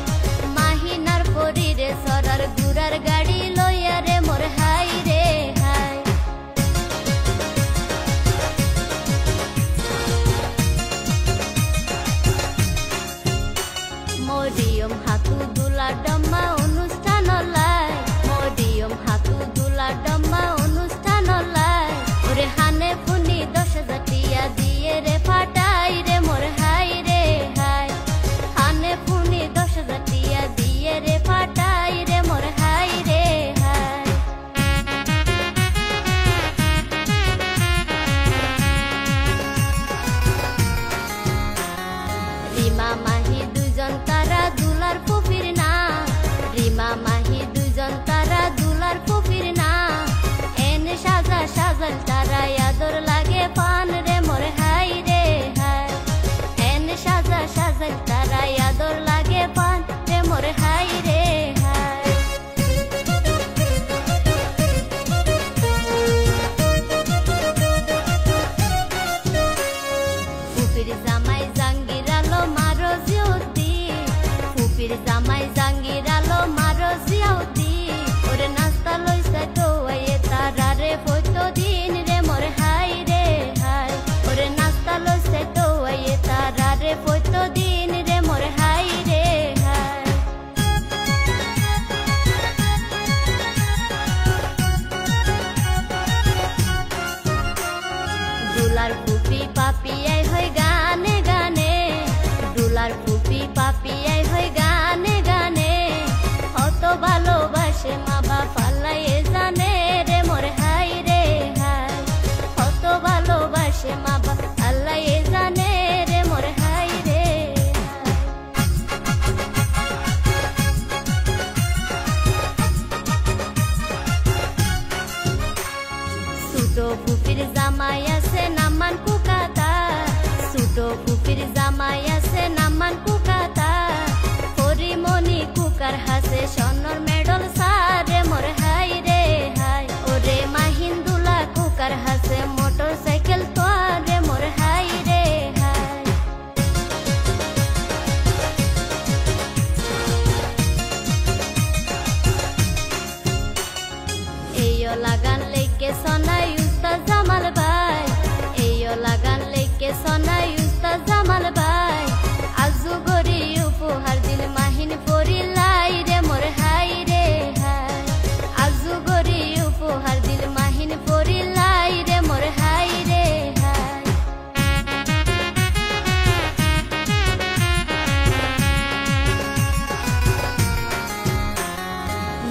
মাহিনার পরিরে সরার গুড়ার গাড়ি লইয়া রে মোর হাই রে হাই। মরিয়ম হাতু দুলা ডম্মা অনুষ্ঠান লাই, মরিয়ম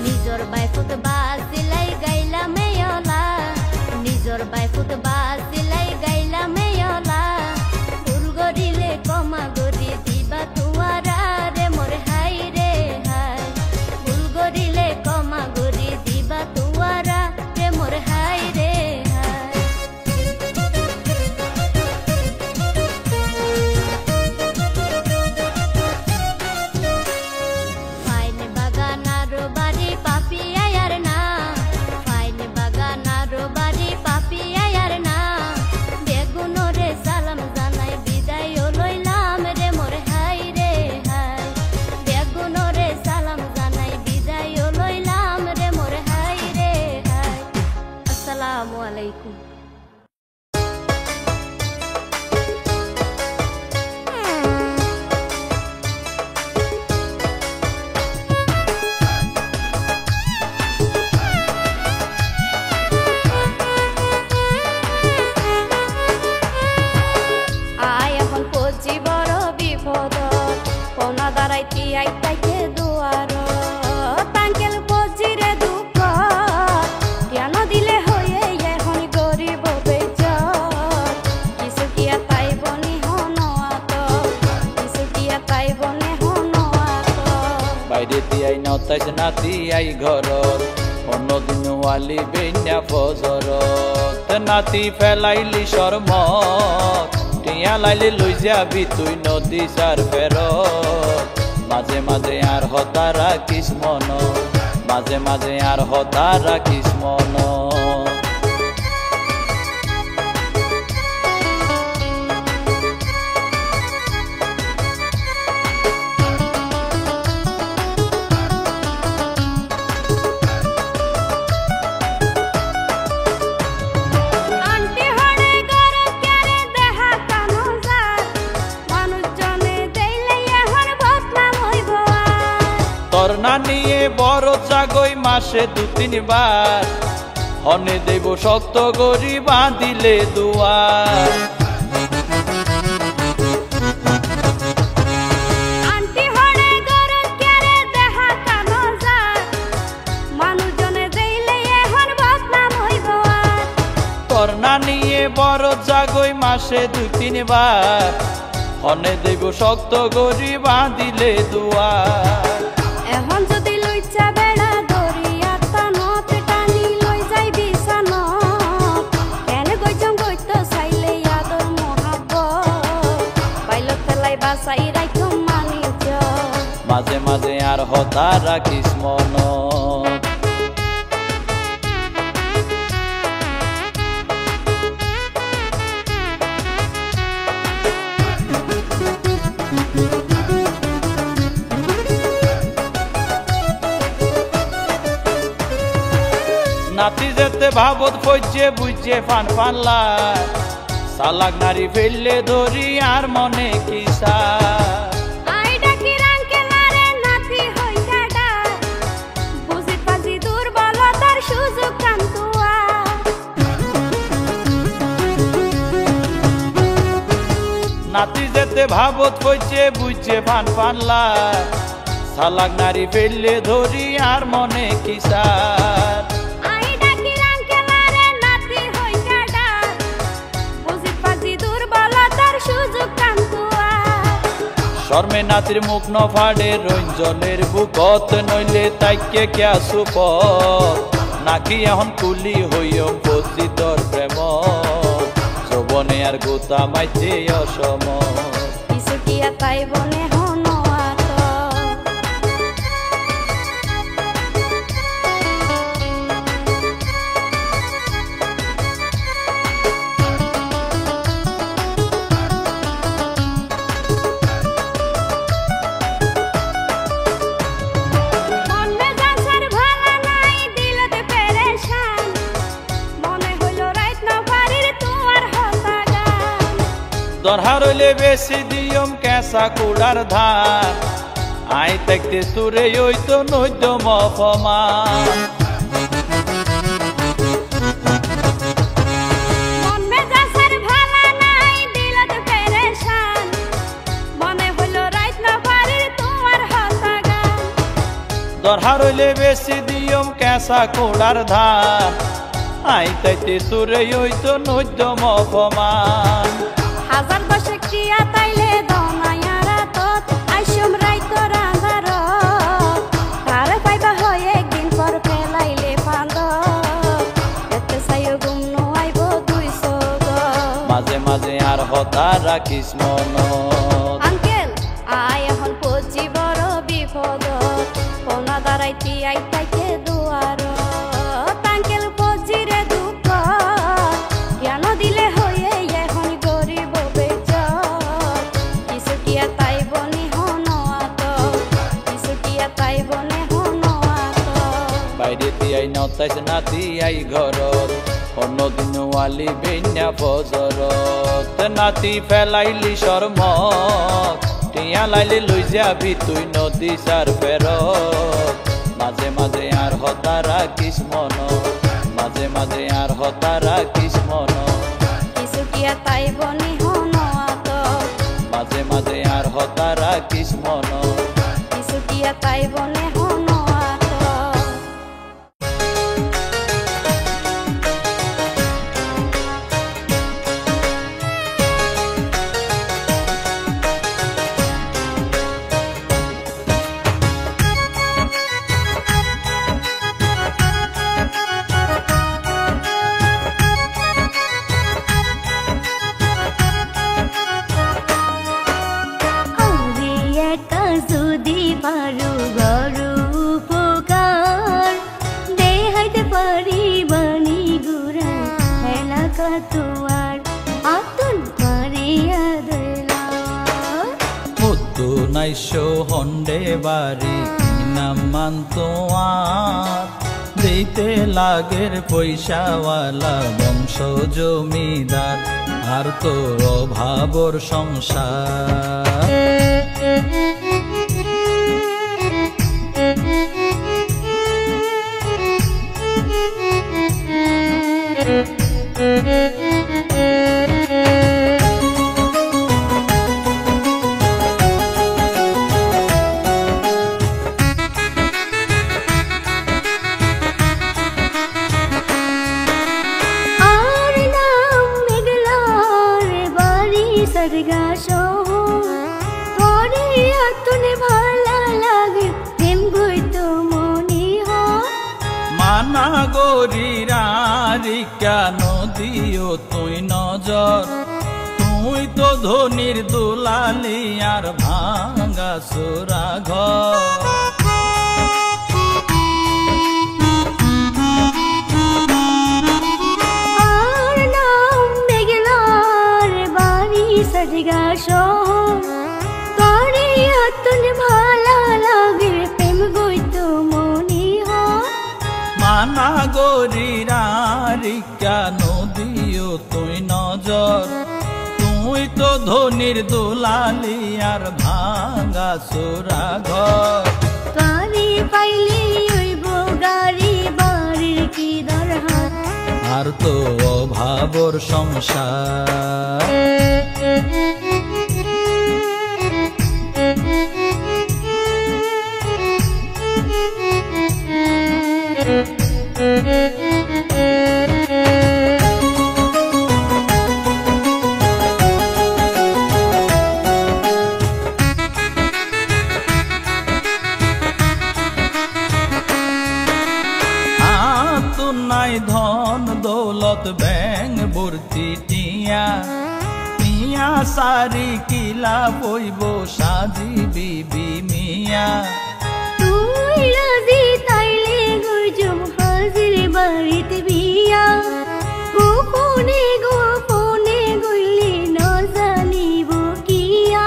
নিজর বাইফুত বাসিলাই গাইলা মেয়লা নিজর বাইফুত বাসিলাই গাইলা মেয়লা ভুল গরিলে কমা গরি দিবা তুয়ারা রে মোর হাই রে হাই ভুল গরিলে কমা গরি দিবা তুয়ারা রে মোর হাই রে হাই ফাইন বাগানার বাড়ি পাপিয়ার না ফাইন বাগানার বাড়ি পাপিয়ার না বেগুনরে সালাম জানাই বিদায় লইলাম রে মোর হাই রে হাই বেগুনরে সালাম জানাই বিদায় লইলাম রে মোর হাই রে হাই আসসালামু আলাইকুম আয় এখন পজি বড় বিপদ কোনা দাঁড়াইতি আইতাইতে দুয়ার তাঙ্কেল পজি রে দুঃখ কেন দিলে হয়ে এখন গরিব বেজার কিছু কিয়া তাই বনি হনয়াত কিছু কিয়া তাই বনি হনয়াত বাইরে দিয়াই নতাইছ নাতি আই ঘরত অন্যদিন ওয়ালি বেন্যা ফজরত নাতি ফেলাইলি শরমত টিয়া লাইলে লই যাবি তুই নদী সার ফেরত মাঝে মাঝে আর হতা রাখিস মন মাঝে মাঝে আর হতা রাখিস মন আন্টি হড়ে গরত ক্যারে দেহা কানো যায় মানুষজনে দেইলে এখন বদনাম হইব তোর না নিয়ে বড় জাগই মাসে 2-3 বার হনে দেব শক্ত গরি বাঁধিলে দুয়ার আন্টি হড়ে গরত ক্যারে দেহা কানো যায় মানুষজনে দেইলে এখন বদনাম হইব তোর না নিয়ে বড় জাগই মাসে 2-3 বার হনে দেব শক্ত গরি বাঁধিলে দুয়ার এখন যদি লইচা বেড়া দরিয়া তানত টানি লই যাই বিছানত কেন গইছম গইতো চাইলে আদর মোহাব্বত পাইলত ফেলাই বাসাই রাইতো মানিজ মাঝে মাঝে আর হতা রাখিস মন নাতি যেতে ভাবত পইছে বুঝছে ফান ফানলা সালাক নারী ফেললে ধরি আর মনে কিসা আই ডাকি রাঙ্কে মারে নাতি হইয়া ডাক বুঝি পাজি দুর্বলতার সুযোগ কান্তুয়া নাতি যেতে ভাবত পইছে বুঝছে ফান ফানলা সালাক নারী ফেললে ধরি আর মনে কিসার আই ডাকি রাঙ্কে মারে নাতি হইয়া ডাক বুঝি পাজি দুর্বলতার সুযোগ কান্তুয়া শর্মে নাতির মুখ ন ফাড়ে রঞ্জনের বুকত নইলে তাইকে ক্যা সুপত নাকি এখন কুলি হইও বসি তোর প্রেম যৌবনে আর গোতা মাইতে অসম কিছু কিয়া তাই বনে হনয়াত মন মেজাজের ভালা নাই দিলতে পেরেশান মনে হইল রাইত না পারির তোমার হতা গান দরহার হইলে বেশি দিয়ম কেঁচা কুড়ার ধান আই দেখতে তুরে ওই তো নৈদ্য মফমান মন মেজাজের ভালা নাই দিলতে পেরেশান মনে হইল রাইত না পারির তোমার হতা গান দরহার হইলে বেশি দিয়ম নেশা কোড়ার ধান আইতাইতে তোরে হইতো নৈদ্যম অপমান হাজার বছর ক্রিয়া তাইলে দমায়ারা তত আইসুম রাইতো রান্ধার তার পাইবা হয় একদিন পর ফেলাইলে ফান্দ এতে সাইও গুম আইব 200 মাঝে মাঝে আর হতা রাখিস মন আঙ্কেল আয় এখন পচি বড় বিপদ কোনা দাঁড়াইতি আইতাইতে দুয়ার আঙ্কেল পচি রে দুঃখ জ্ঞান দিলে হয়ে এখন গরিব বেচার কিছু কিয়া তাই বনি হন আত কিছু কিয়া তাই বনে হন আত বাইরে তিয়াই নতাইস নাতি আই ঘরত অন্যদিন ওয়ালি বেন্যা ফজরত নাতি ফেলাইলি শরমত টিয়া লাইলে লই যাবি তুই নদী সার ফেরত মাঝে মাঝে আর হতা রাখিস মন মাঝে মাঝে আর হতা রাখিস মন কিছু কিয়া তাই বনি হন আত মাঝে মাঝে আর হতা রাখিস মন কিছু কিয়া তাই বনে হন আত যদি পারু গরু উপকার দেহাইতে পারি বাণী গুড়া এলাকা তোমার আতন পারিয়া দিলা মুতু নাইশো হন্ডে বাড়ি নাম মান তোমার দিতে লাগের পয়সাওয়ালা বংশ জমিদার আর তোর অভাবর সংসার মানা গরিরা নদীও তুই নজর তুই তো ধনির দুলালি আর ভাঙ্গা সুরা ঘর মানা গরিরা নদীও তুই নজর তুই তো ধনির দুলালি আর ভাঙ্গা সুরা ঘর গাড়ি পাইলি হইব গাড়ি বাড়ির কি দরকার আর তো অভাবর সংসার ধন দৌলত ব্যাং ভর্তি টিয়া টিয়া সারি কিলা বইব সাজি বিবি মিয়া তুই রাজি তাইলে গুজম হাজির বাড়িতে বিয়া গোপনে গোপনে গইলে না জানিব কিয়া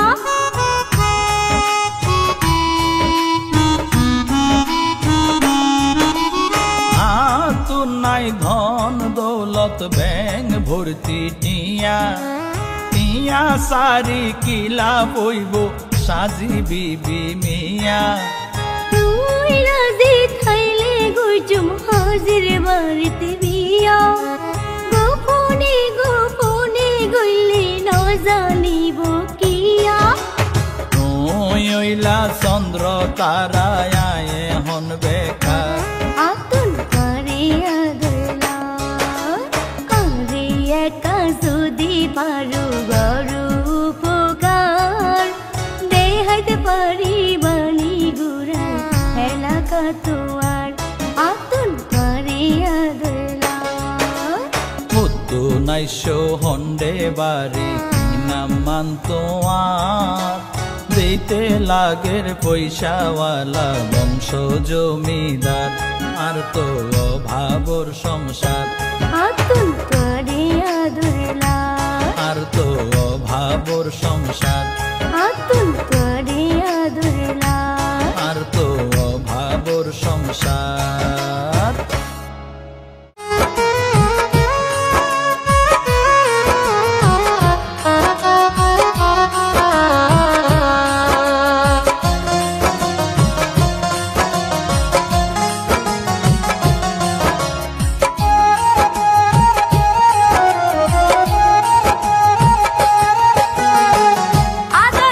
নাই ধন দৌলত ব্যাং ভর্তি টিয়া টিয়া সারি কিলা বইব সাজি বিবি মিয়া তুই রাজি থাইলে গুজম হাজির বাড়িতে বিয়া গোপনে গোপনে গইলে না জানিব কিয়া তুই ওইলা চন্দ্র তারায় হন বেকার আতুন নাইশো হন্ডে বাড়ি নাম মান তোমার দিতে লাগের পয়সাওয়ালা বংশ জমিদার আর তো অভাবর সংসার আতুন করে আদুরলা আর তো অভাবর সংসার আতুন করে আদুরলা আর তো অভাবর সংসার আদা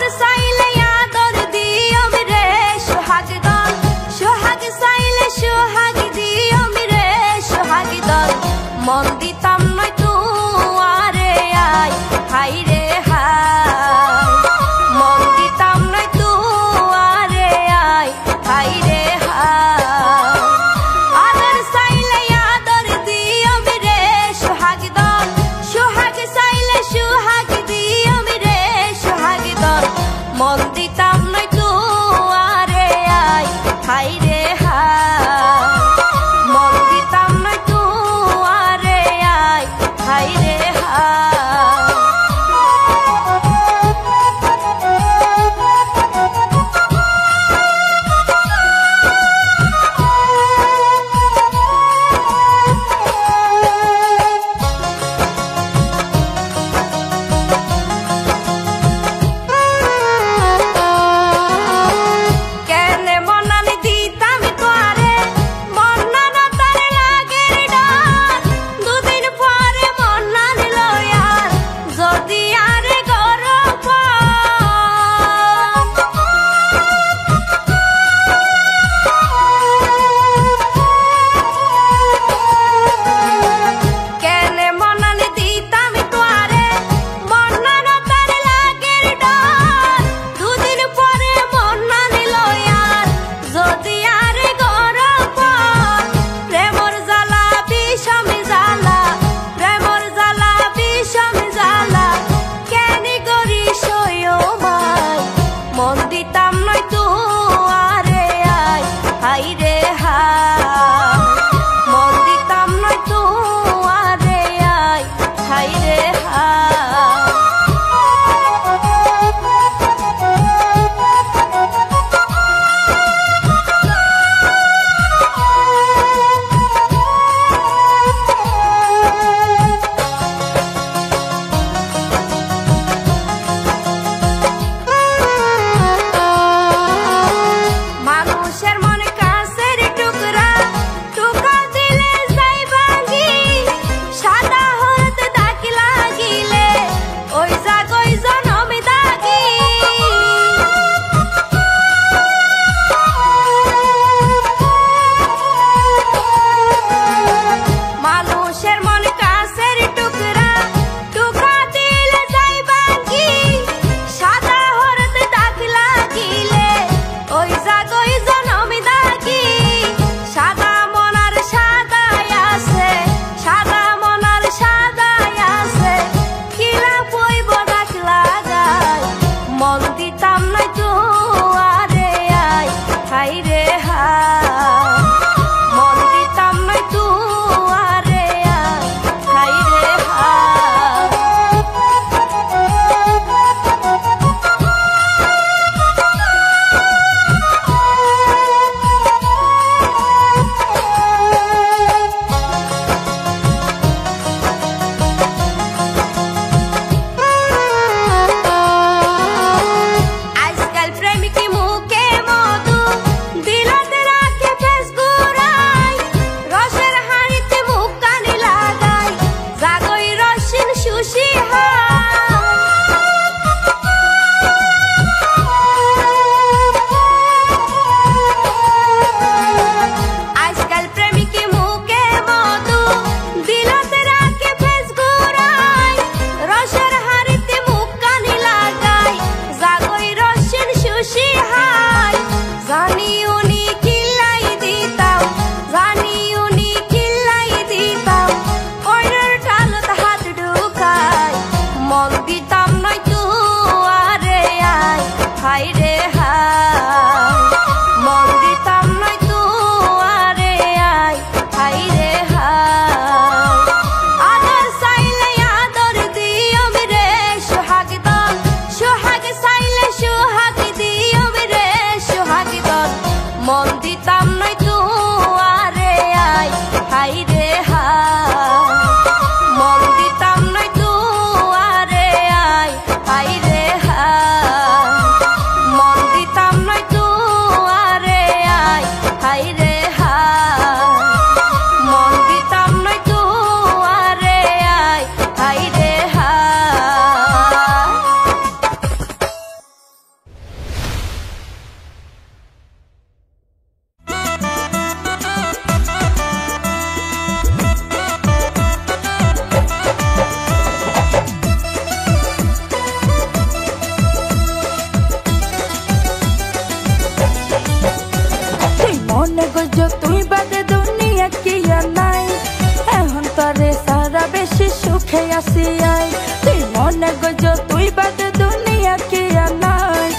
সুখে আসি আই তুই মনে গজ তুই বাদে দুনিয়া কি নাই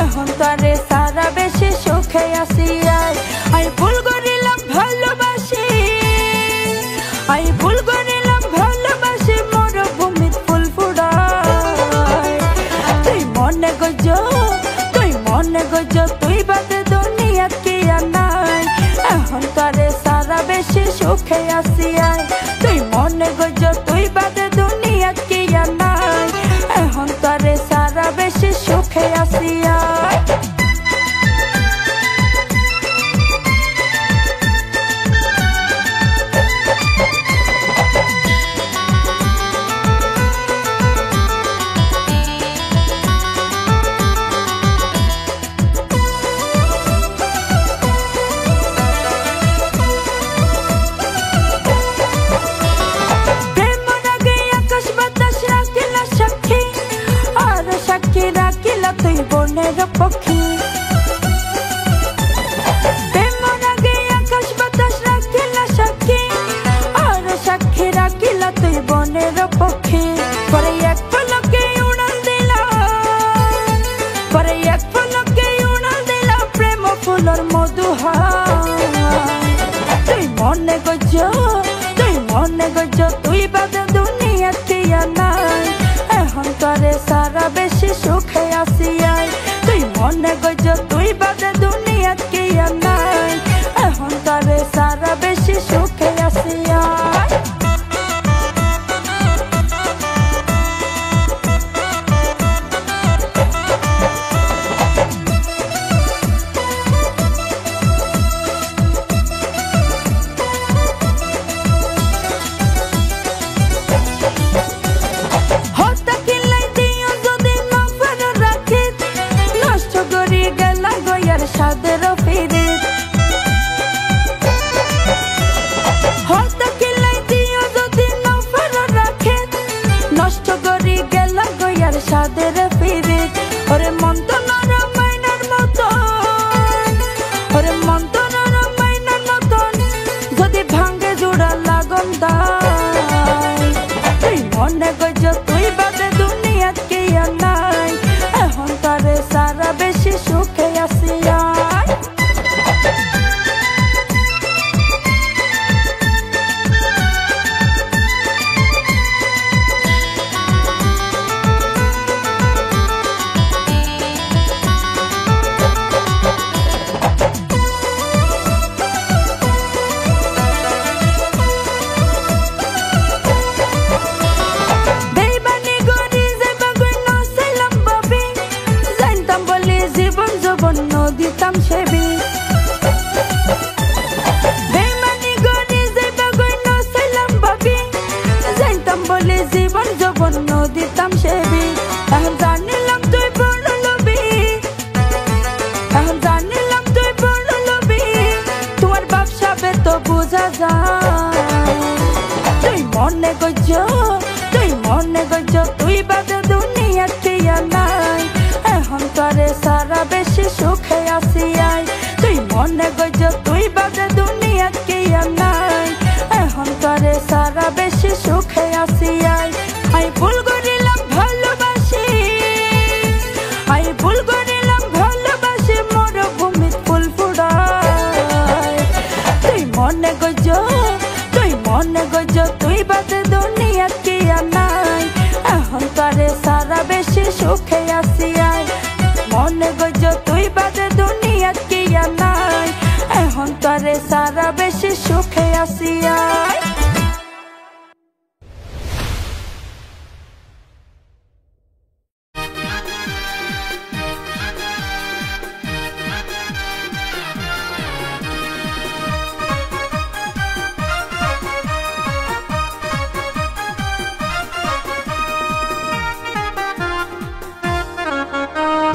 এখন তারে সারা বেশি সুখে আসি আই আই ভুল করিলাম ভালোবাসি আই ভুল করিলাম ভালোবাসি মরুভূমিত ফুল ফুড়াই তুই মনে গজ তুই বাদে দুনিয়া কি নাই এখন তারে সারা বেশি সুখে আসি আই তুই মনে গজ তুই বাদে দুনিয়া কি নাই এখন তারে সারা বেশি সুখে আসি আই তুই বনের পক্ষী প্রেমর আগে আকাশ বাতাস রাখিলা সাক্ষী আর সাক্ষী রাখিলা তুই বনের পক্ষী পরে এক পলকে উড়াল দিলা প্রেম ফুলর মধুহায় তুই মনে গজ তুই বাদে দুনিয়া দিয়া নাই এখন তারে সারা বেশি সুখে আসি আই তুই মনে গজ তুই বাদে দুনিয়া কি নাই এখন তারে সারা বেশি সুখে আসি আই সাদের ফিরে হয়তো কিলাই দিও যদি নফর রাখে নষ্ট করি গেল গয়ার সাদের ফিরে ওরে মন্তনার মাইনার মতন যদি ভাঙ্গে জোড়া লাগন দাই তুই মনে গজ তুই বাদে দুনিয়া কে নাই এখন তারে সারা বেশি সুখে আসি আই দিতাম সেবি বেমানি গরি যাইবা গই নসাইলাম ভাবি যাইতাম বলে জীবন যৌবন দিতাম সেবি এখন জানিলাম তুই বড় লবি তোমার ব্যবসা বে তো বোঝা যায় তুই মনে গজ তুই বাদে দুনিয়া কি নাই এখন তারে সারা বেশি সুখে আসি আই তুই মনে গজ তুই বাদে দুনিয়া কি নাই এখন তারে সারা বেশি সুখে আসি আই আই ভুল করিলাম ভালোবাসি মরুভূমিত ফুল ফুড়াই তুই মনে গজ তুই বাদে দুনিয়া কি নাই এখন তারে সারা বেশি সুখে আসি আই মনে গজ তুই বাদে দুনিয়া কি নাই এখন তারে সারা বেশি সুখে আসি আই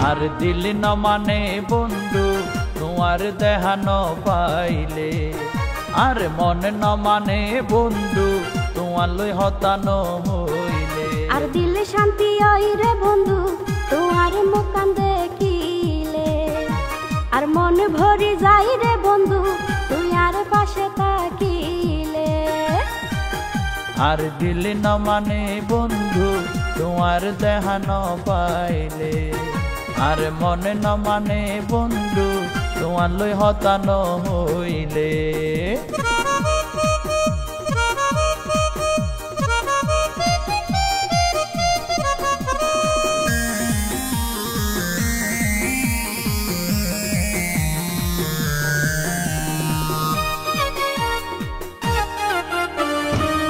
আর দিল ন মানে বন্ধু তোমার দেহানো পাইলে আর মন ন মানে বন্ধু তোমার লই হতানো হইলে আর দিলে শান্তি হয় রে বন্ধু তোমার মুখান দেখিলে আর মন ভরি যাই রে বন্ধু তুই আর পাশে থাকিলে আর দিল না মানে বন্ধু তোমার দেখা ন পাইলে আর মনে না মানে বন্ধু তোমার লই হতানো হইলে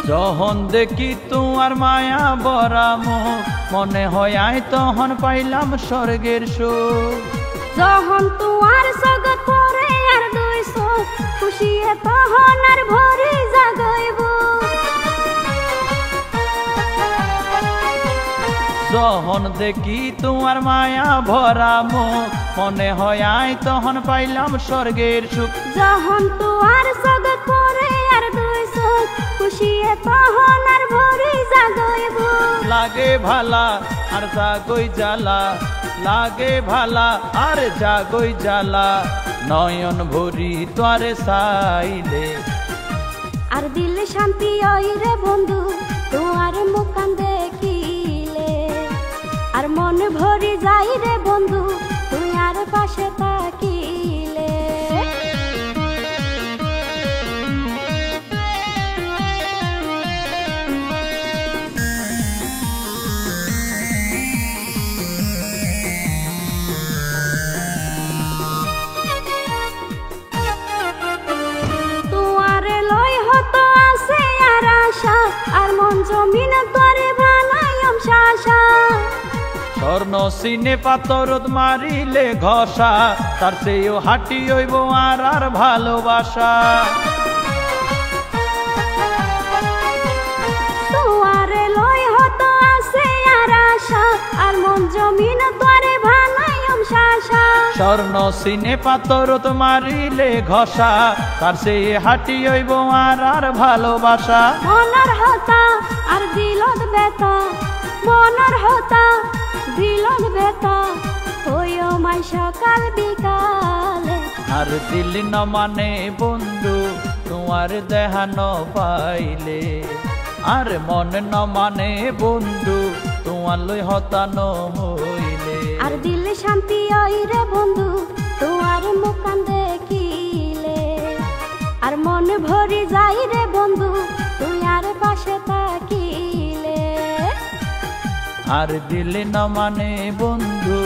যখন দেখি তোমার মায়া বরা মুখ মনে হয় আই তখন পাইলাম স্বর্গের সুখ যখন তোমার জগৎ পরে আর দুই চোখ খুশিয়ে তখন আর ভরে জাগাইব যখন দেখি তোমার মায়া ভরা মুখ মনে হয় আই তখন পাইলাম স্বর্গের সুখ যখন তোমার জগৎ পরে আর দুই চোখ খুশিয়ে তখন আর ভরে জাগাইব লাগে ভালা আর জাগই জ্বালা লাগে ভালা আর জাগই জ্বালা নয়ন ভরি তোরে চাইলে আর দিলে শান্তি ওই রে বন্ধু তোমার মুখান দেখিলে আর মন ভরি যাই রে বন্ধু তুই আর পাশে থাকিলে আর মন জমিন তোরে বানাইম শাসা স্বর্ণ সিনে পাতরত মারিলে ঘষা তার চেয়েও হাঁটি হইব আর আর ভালোবাসা তোয়ারে লই হতো আছে আর আশা আর মন জমিন তোরে বানাইম শাসা স্বর্ণ সিনে পাতরত মারিলে ঘষা তার চেয়ে হাঁটি হইব আর আর ভালোবাসা মনের হতা আর দিলত বেতা মনের হতা দিলত বেতা হইও মাই সকাল বিকালে আর দিল না মানে বন্ধু তোমার দেখা ন পাইলে আর মন না মানে বন্ধু তোমার লই হতানো হইলে আর দিলে শান্তি ওই রে বন্ধু তোমার মুখান দেখিলে আর মন ভরি যাই রে বন্ধু তুই আর পাশে থাকিলে আর দিল না মানে বন্ধু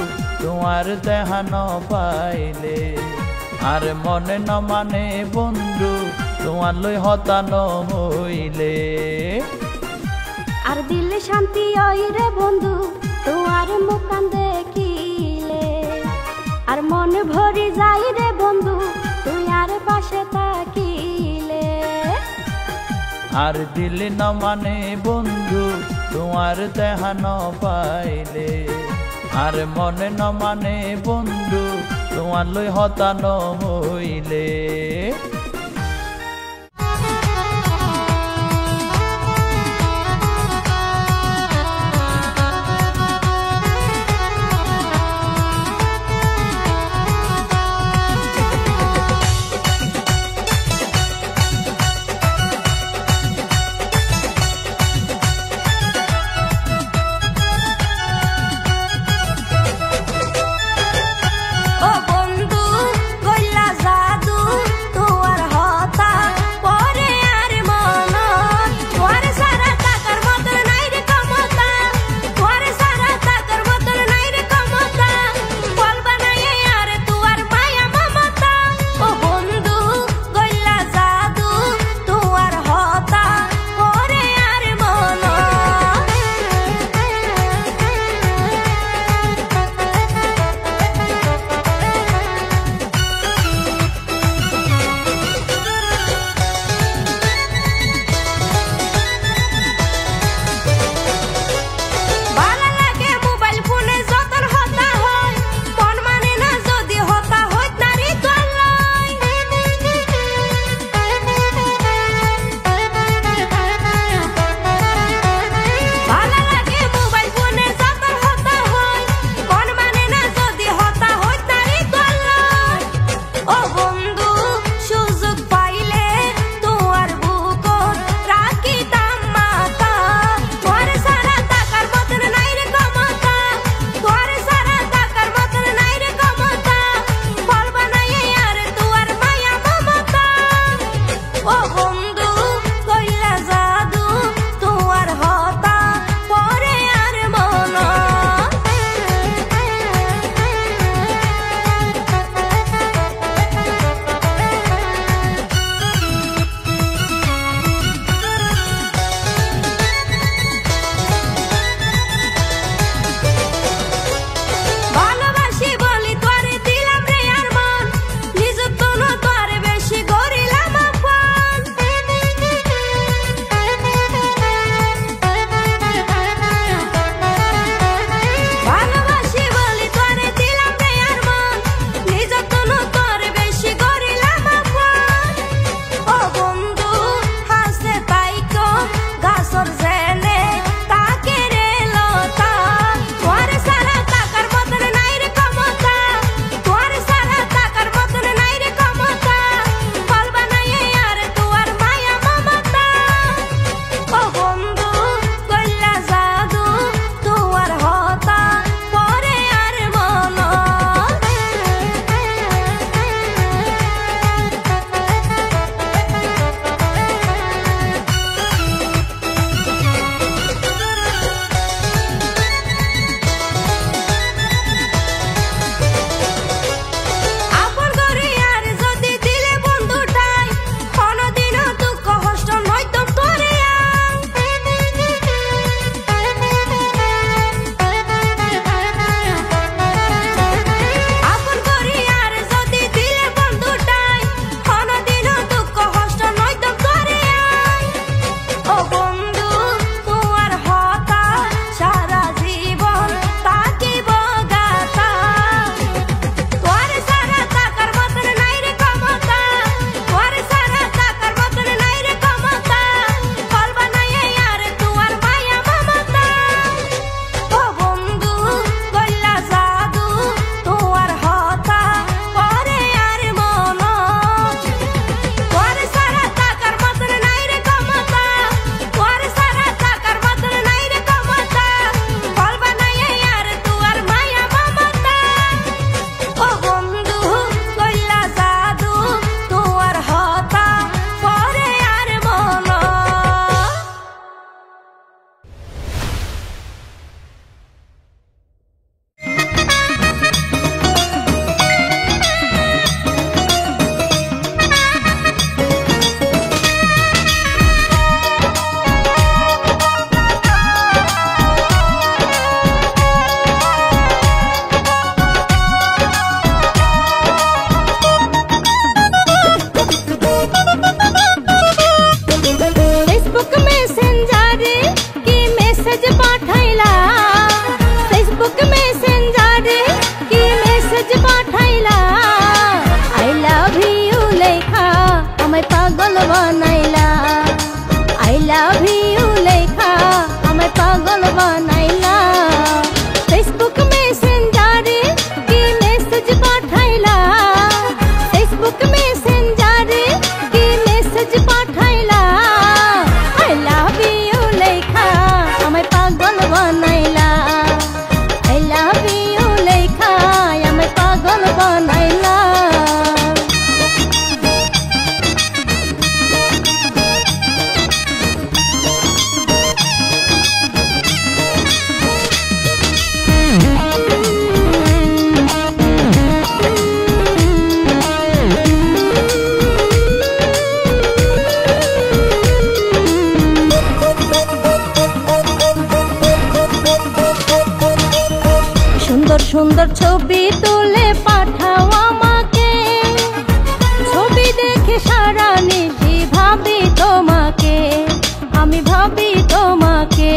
তোমার দেখা ন পাইলে আর মনে না মানে বন্ধু তোমার লই হতানো হইলে আর দিলে শান্তি ওই রে বন্ধু তোমার মুখান দেখিলে আর মন ভরি যাই রে বন্ধু তুই আর পাশে থাকিলে আর দিল না মানে বন্ধু তোমার দেখা ন পাইলে আর মনে না মানে বন্ধু তোমার লই হতানো হইলে ও বন্ধু কইলা জাদু সুন্দর ছবি তুলে পাঠাও আমাকে, ছবি দেখে সারা নিশি ভাবি তোমাকে, আমি ভাবি তোমাকে।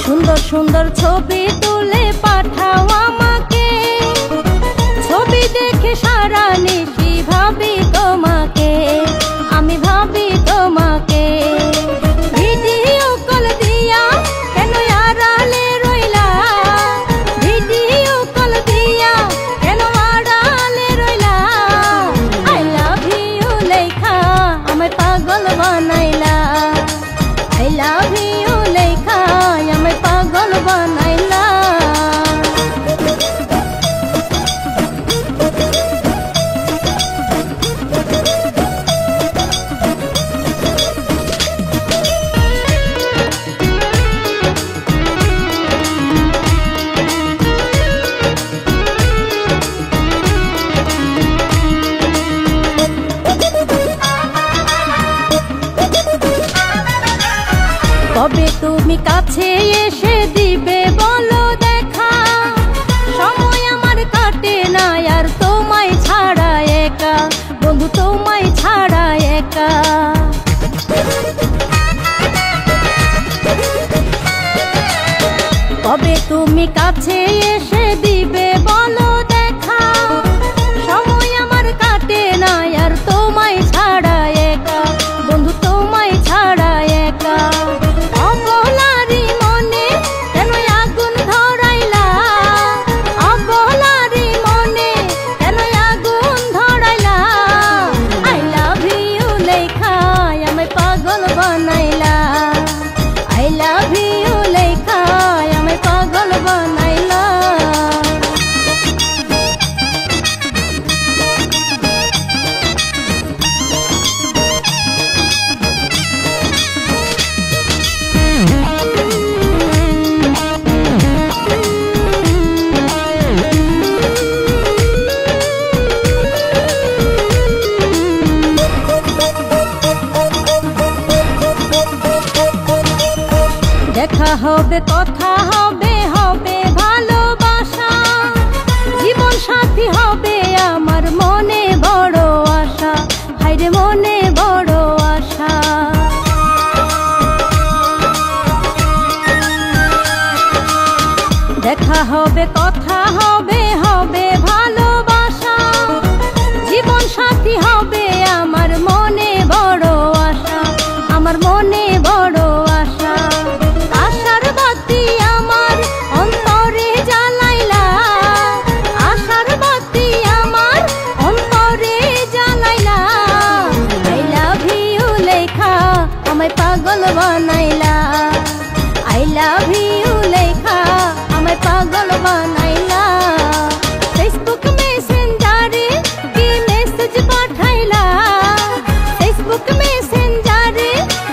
সুন্দর সুন্দর ছবি তুলে পাঠাও আমাকে, ছবি দেখে সারা নিশি ভাবি তোমাকে, আমি ভাবি তোমাকে। ভিডিও কল দিয়া কেন আড়ালে রইলা, ভিডিও কল দিয়া কেন আড়ালে রইলা, আই লাভ ইউ লেখা আমায় পাগল বানাইলা, আই লাভ ইউ লেখা আমায় পাগল বানাইলা। কবে তুমি কাছে এসে দিবে বলো দেখা, সময় আমার কাটে না আর তোমায় ছাড়া একা, বন্ধু তোমায় ছাড়া একা। কবে তুমি কাছে এসে দিবে বলো দেখা, সময় আমার কাটে না আর তোমায় ছাড়া একা, বন্ধু তোমায় ছাড়া একা। অবলারি মনে কেন আগুন ধরাইলা, অবলারি মনে কেন আগুন ধরাইলা, আই লাভ ইউ লেখা আমায় পাগল বানাইলা, আই লাভ ইউ লেখা আমায় পাগল বানাইলা। দেখা হবে কথা হবে হবে ভালোবাসা, জীবন সাথী হবে আমার মনে বড় আশা, হায়রে মনে বড় আশা। দেখা হবে কথা হবে হবে ভালোবাসা, জীবন সাথী হবে আমার মনে বড় আশা, আমার মনে বড় আশা। আশার বাতি আমার অন্তরে জ্বালাইলা, আশার বাতি আমার অন্তরে জ্বালাইলা, আই লাভ ইউ লেখা আমায় পাগল বানাইলা, আই লাভ ইউ লেখা আমায় পাগল বানাইলা। ফেসবুক মেসেঞ্জারে কি মেসেজ পাঠাইলা, ফেসবুক মেসেঞ্জারে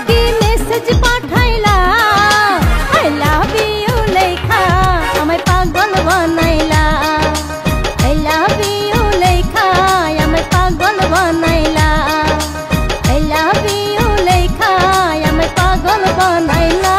কি মেসেজ পাঠাইলা, আই লাভ ইউ লেখা আমায় পাগল বানাইলা, আই লাভ ইউ লেখা আমায় পাগল বানাইলা, আই লাভ ইউ লেখা আমায় পাগল বানাইলা।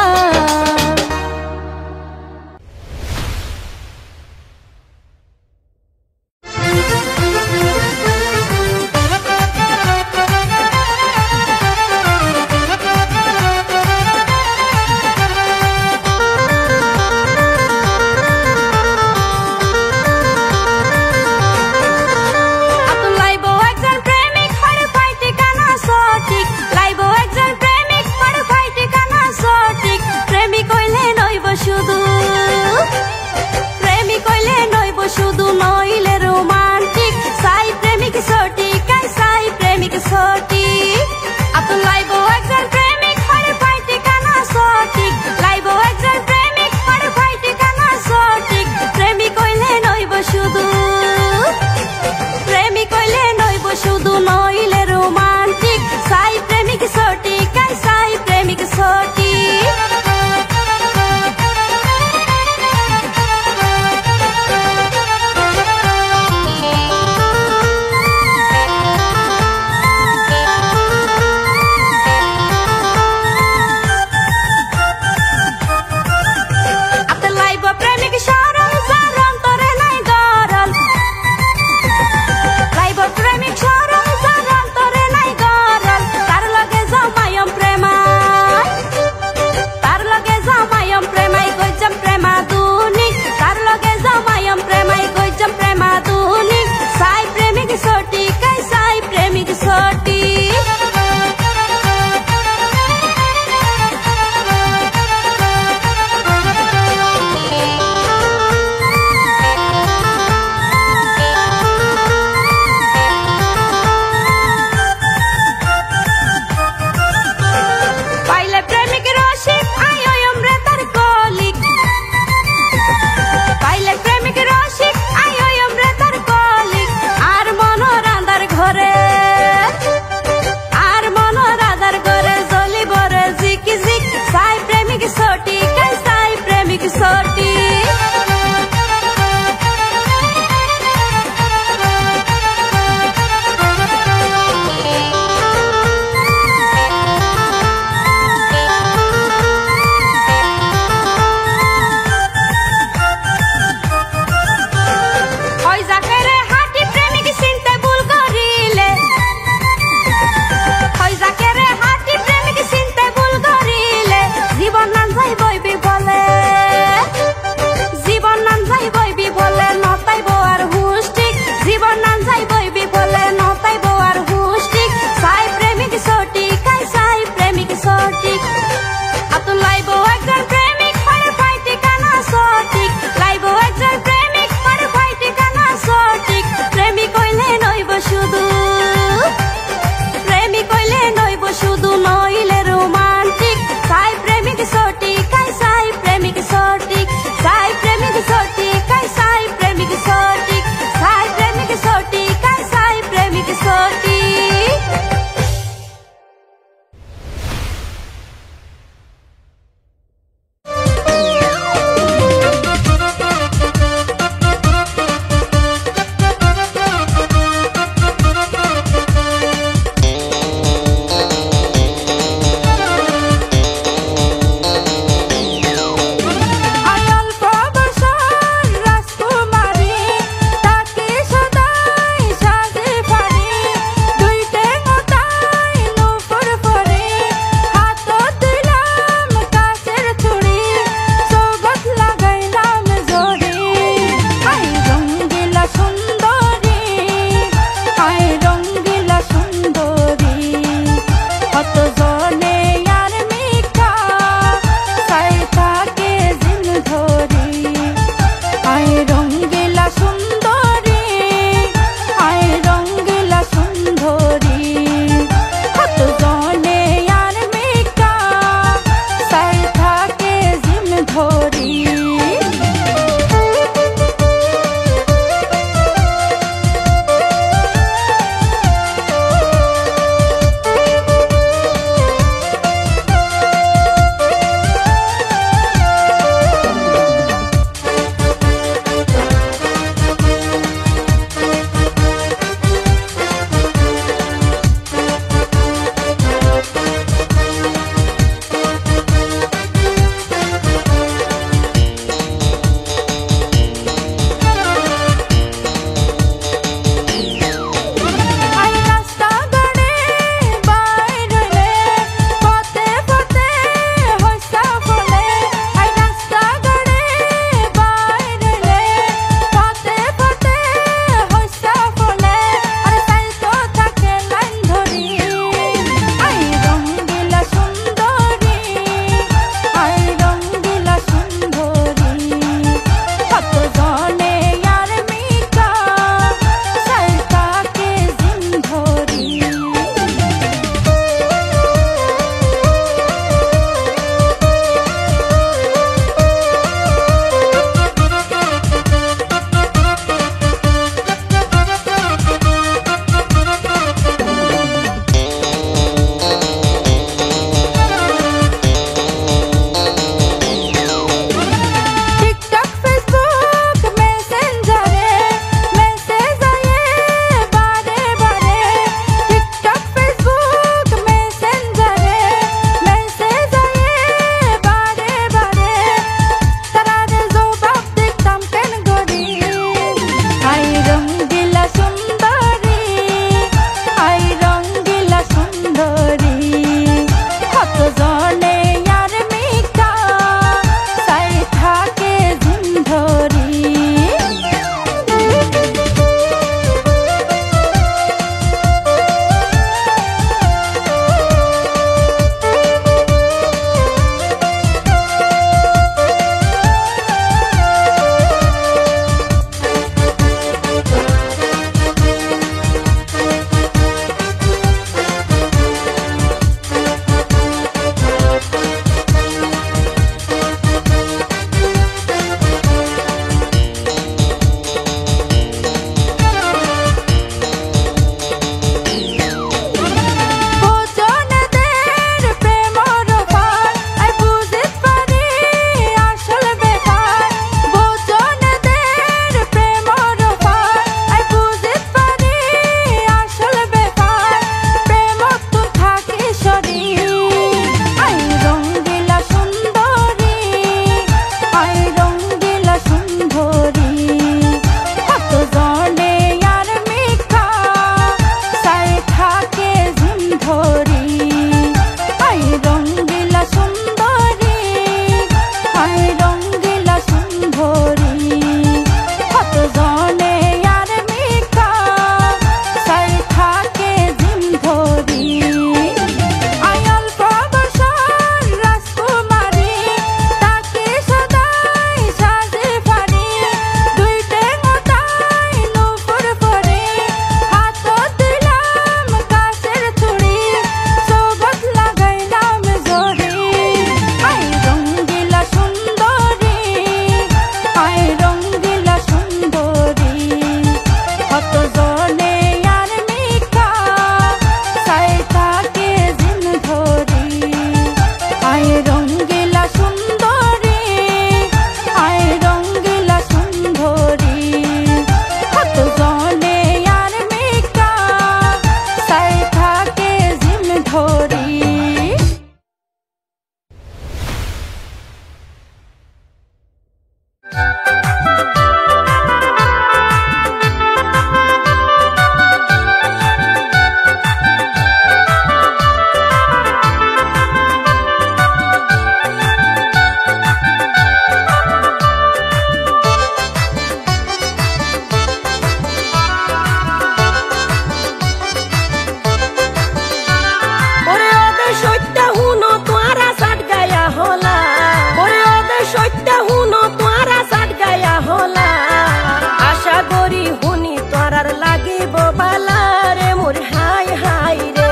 বালা রে মোর হাই হাই রে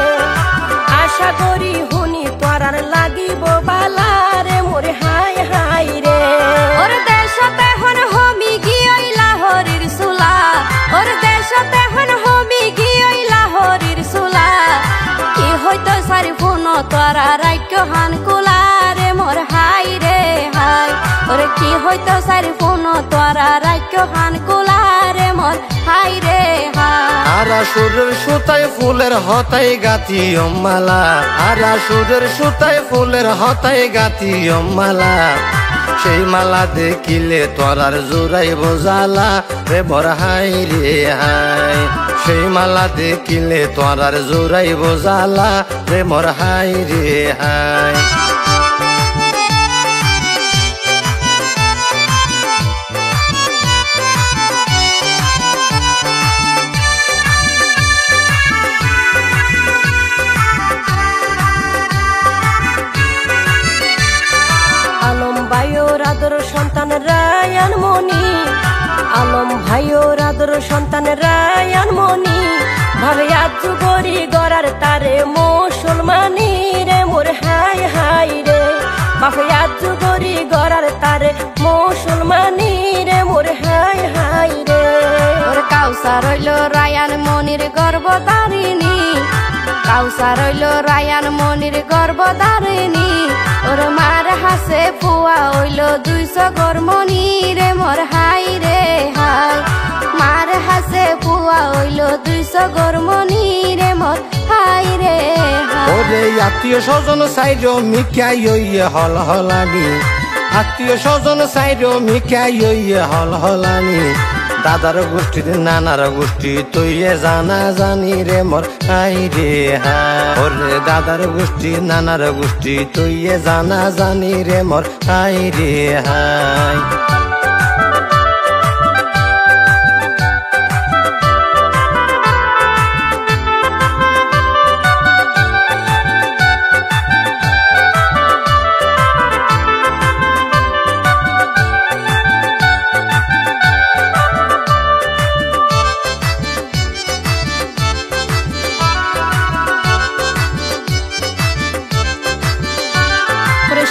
আশা করি হুনি তোরার লাগিব বালা রে মোর হাই হাই রে ওর দেশতে হন হমি গিয়ইলা হরির সুলা ওর দেশতে হন হমি গিয়ইলা হরির সুলা কি হইতো সারি ফোন তোরা রাইক্য হান কুলা রে মোর হাই রে হাই ওর কি হইতো সারি ফোন তোরা রাইক্য হান কুলা রে মোর হাই রে হাই আরা সুরের সুতায় ফুলের হতায় গাতি মালা আরা সুরের সুতায় ফুলের হতায় গাতি মালা সেই মালা দেখিলে তোরার জোড়াই বোঝালা রে মোর হাই রে হাই সেই মালা দেখিলে তোরার জোড়াই বোঝালা রে মোর হাই রে হাই আলম ভাইয়ের আদর সন্তান রায়ান মনি আলম ভাইয়ের আদর সন্তান রায়ান মনি ভাবে আজ গরি গড়ার তারে মুসলমানি রে মোর হাই হাই রে ভাবে আজ গরি গড়ার তারে মুসলমানি রে মোর হাই হাই রে ওর কাউসার হইল রায়ান মনির গর্ভধারিণী কাউসার হইল রায়ান মনির গর্ভধারিণী ওর মার হাসে ফুয়া হইল 200 গরমনি রে মোর হাই রে হাই মার হাসে ফুয়া হইল 200 গরমনি রে মোর হাই রে হাই ওরে আত্মীয় স্বজন সাইড মিকাই হল হলানি আত্মীয় স্বজন সাইড মিকাই হল হলানি দাদার গোষ্ঠী নানার গোষ্ঠী তৈয়ে জানা জানি রে মোর হাই রে হাই ওরে দাদার গোষ্ঠী নানার গোষ্ঠী তৈয়ে জানা জানি রে মোর হাই রে হাই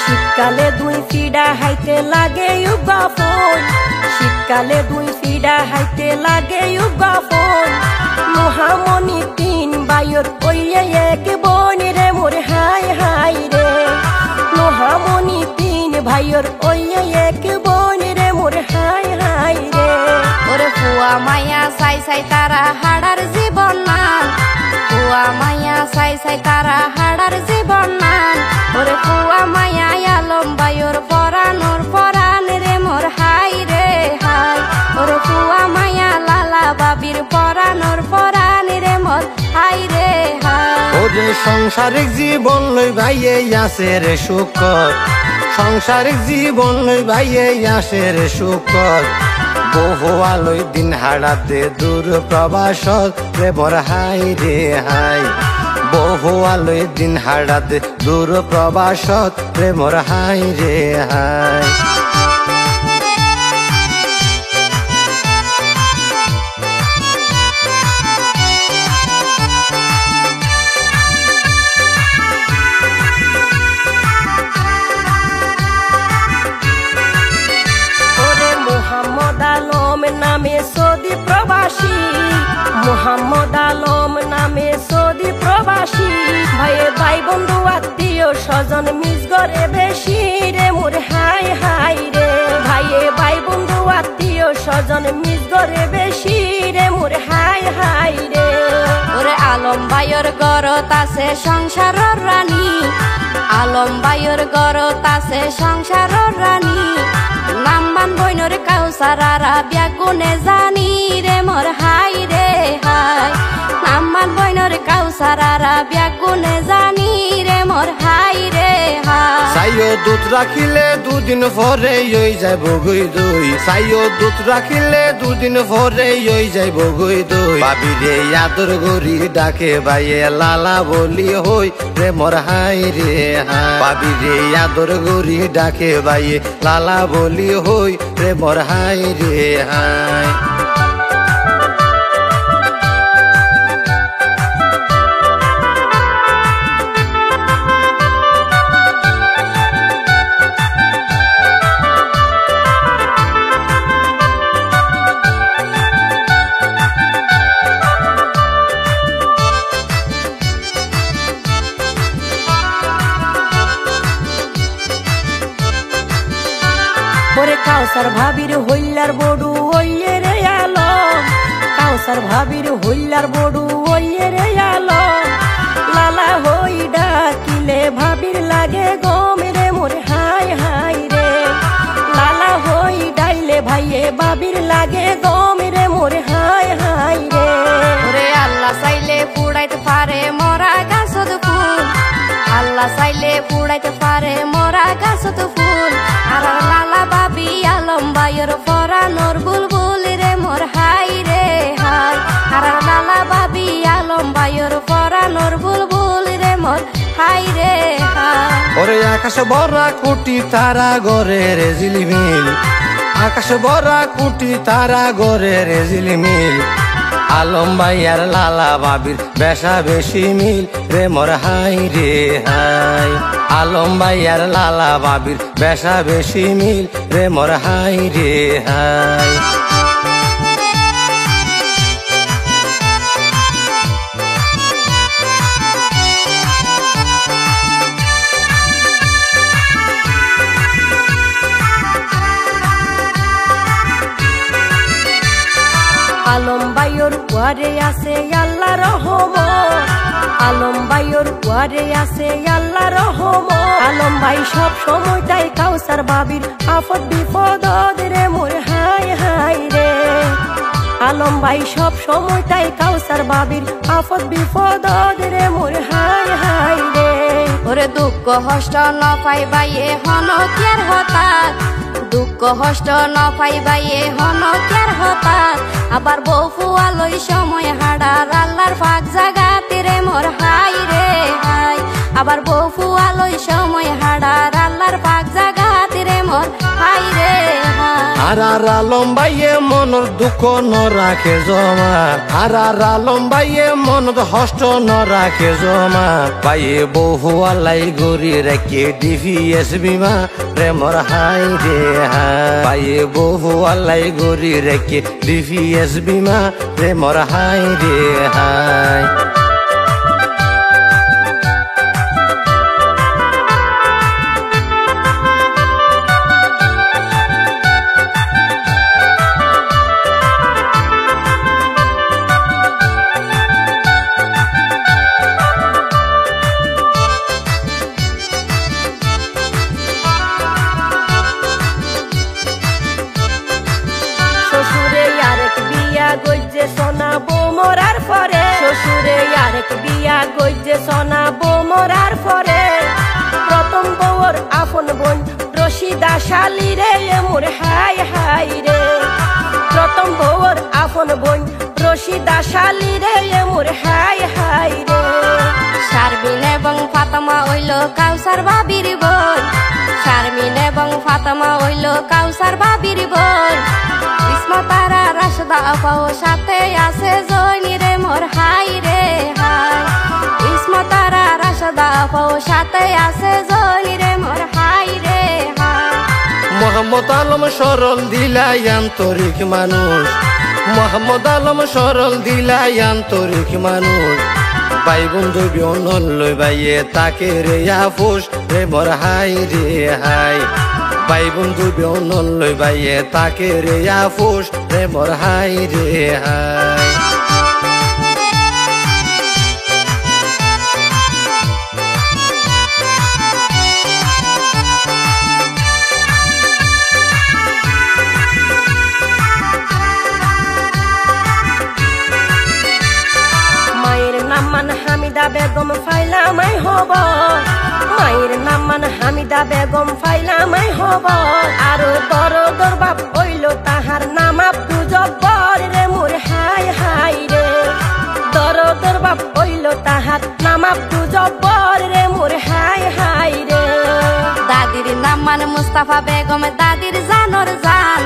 শীতকালে 2 ফিডা হাইতে লাগে ইউগা ফোন শীতকালে 2 ফিডা হাইতে লাগে ইউগা ফোন মহামণি 3 ভাইয়ের ওইয়ে এক বোন রে মোর হাই হাই রে মহামণি 3 ভাইয়ের ওইয়ে এক বোন রে মোর হাই হাই রে ওরে ফুয়া মায়া সাই সাই তারা হাড়ার জীবন নান ফুয়া মায়া সাই সাই তারা হাড়ার জীবন নান ওরে ফুয়া মায়া আলম ভাইয়ের পরানোর পরান রে মোর হাই রে হাই ওরে ফুয়া মায়া লালা বাবির পরানোর পরান রে মোর হাই রে হাই ওরে সংসারিক জীবন লই ভাইয়ে আসে রে সুখর সংসারিক জীবন লই ভাইয়ে আসে রে সুখর বহু আলোয় দিন হারাতে দূর প্রবাসত রে মোর হাই রে হাই বহু আলোয় দিন হারাতে দূর প্রবাসত রে মোর হাই রে হাই নামে সৌদি প্রবাসী মোহাম্মদ আলম নামে সৌদি প্রবাসী ভাইয়ে ভাই বন্ধু আত্মীয় স্বজন মিস করে বেশি রে মোর হাই হাই রে ভাইয়ে ভাই বন্ধু আত্মীয় স্বজন মিস করে বেশি রে মোর হাই হাই রে ওরে আলম ভাইয়ের গরত আছে সংসারের রানী আলম ভাইয়ের গরত আছে সংসারের রানী নাম্বান বইনর কাউসারারা ব্যাগুনে জানি রে মোর হাই রে হাই নাম্বান বইনর কাউসারারা ব্যাগুনে জানি রে মোর হাই রে হাই সাইও দুধ রাখিলে দুদিন পরে হই যায় বগুই দই সাইও দুধ রাখিলে দুদিন পরে হই যায় বগুই দই ভাবি রে আদর গরি ডাকে বাইয়ে লালা বলি হই রে মোর হাই রে হাই ভাবি রে আদর গরি ডাকে বাইয়ে লালা বলি হই রে মোর হাই রে হাই কাউসার ভাবির হইলার বড়ু ওইয়ে রে আলম কাউসার ভাবির হইলার বড়ু ওইয়ে রে আলম লালা হই ডাকিলে ভাবির লাগে গম রে মোর হাই হাই রে লালা হই ডাইলে ভাইয়ে বাবির লাগে গম রে মোর হাই হাই রে ওরে আল্লাহ চাইলে পুড়াইতে পারে মরা গাছত ফুল আল্লাহ চাইলে পুড়াইতে পারে মরা গাছত ফুল আর লালা বাবি আলম বাইর পরানোর বুলবুল রে মোর হাই রে হাই আর লালা বাবি আলম বাইর পরানোর বুলবুল রে মোর হাই রে হাই ওরে আকাশ ভরা কোটি তারা গরে রে ঝিলিমিল আকাশ ভরা কোটি তারা গরে রে ঝিলিমিল আলম ভাই আর লালা বাবির বেশা বেশি মিল রে মোর হাই রে হাই আলম ভাই আর লালা বাবির বেশা বেশি মিল রে মোর হাই রে হাই আলম বাইর কুয়ারে আছে আল্লাহ রহমত আলম বাইর কুয়ারে আছে আল্লাহ রহমত আলম ভাই সব সময় তাই কাউসার বাবির আফত বিপদ রে মোর হাই হাই রে আলম ভাই সব সময় তাই কাউসার বাবির আফত বিপদ রে মোর হাই হাই রে ওরে দুঃখ কষ্ট ন পাইবাইয়ে হন কের হঠাৎ দুঃখ কষ্ট ন পাইবাইয়ে হন কের হঠাৎ আবার বউ ফুয়ালই সময় হাডার আল্লাহর পাক জাগাতে রে মোর হাই রে হাই আবার বউ ফুয়ালই সময় হাডার আল্লাহর পাক জাগাতে রে মোর হাই রে হাই আর আলম ভাইয়ে মনের দুঃখ ন রাখে জমা আর আলম ভাইয়ে মনত হষ্ট ন রাখে জমা পাইয়ে বহু আল্লাই গরি রেখে ডিভিএস বিমা রে মোর হাই রে হাই পাইয়ে বহু আল্লাই গরি রেখে ডিভিএস বিমা রে মোর হাই রে হাই গইজে সোনা বউ মরার পরে শ্বশুরে আরেক বিয়া গইজে সোনা বউ মরার পরে প্রথম বউর আপন বোন রশিদা শালি রে মোর হাই হাই রে প্রথম বউর আপন বোন রশিদা শালি রে মোর হাই হাই রে শারমিন এবং ফাতেমা হইল কাউসার বাবির বোন শারমিন এবং ফাতেমা হইল কাউসার বাবির বোন ইসমতারা রাশদা আপাও সাথে আছে জয়নি রে মোর হাই রে হাই ইসমতারা রাশদা আপাও সাথে আছে জয়নি রে মোর হাই রে হাই মোহাম্মদ আলম সরল দিলাই আন্তরিক মানুষ মোহাম্মদ আলম সরল দিলাই আন্তরিক মানুষ ভাই বন্ধু বিয়ন লই বাইয়ে তাকে রে আফুস রে মোর হাই রে হাই ভাই বন্ধু বিয়ন লই বাইয়ে তাকে রে আফুস রে মোর হাই রে হাই হামিদা বেগম ফাইলামাই হব মায়ের নাম মান হামিদা বেগম ফাইলামাই হব আরো দরদর বাপ হইল তাহার নাম আব্দু জব্বর রে মোর হাই হাই রে দরদর বাপ হইল তাহার নাম আব্দু জব্বর রে মোর হাই হাই রে দাদির নাম মান মুস্তাফা বেগম দাদির জানর জান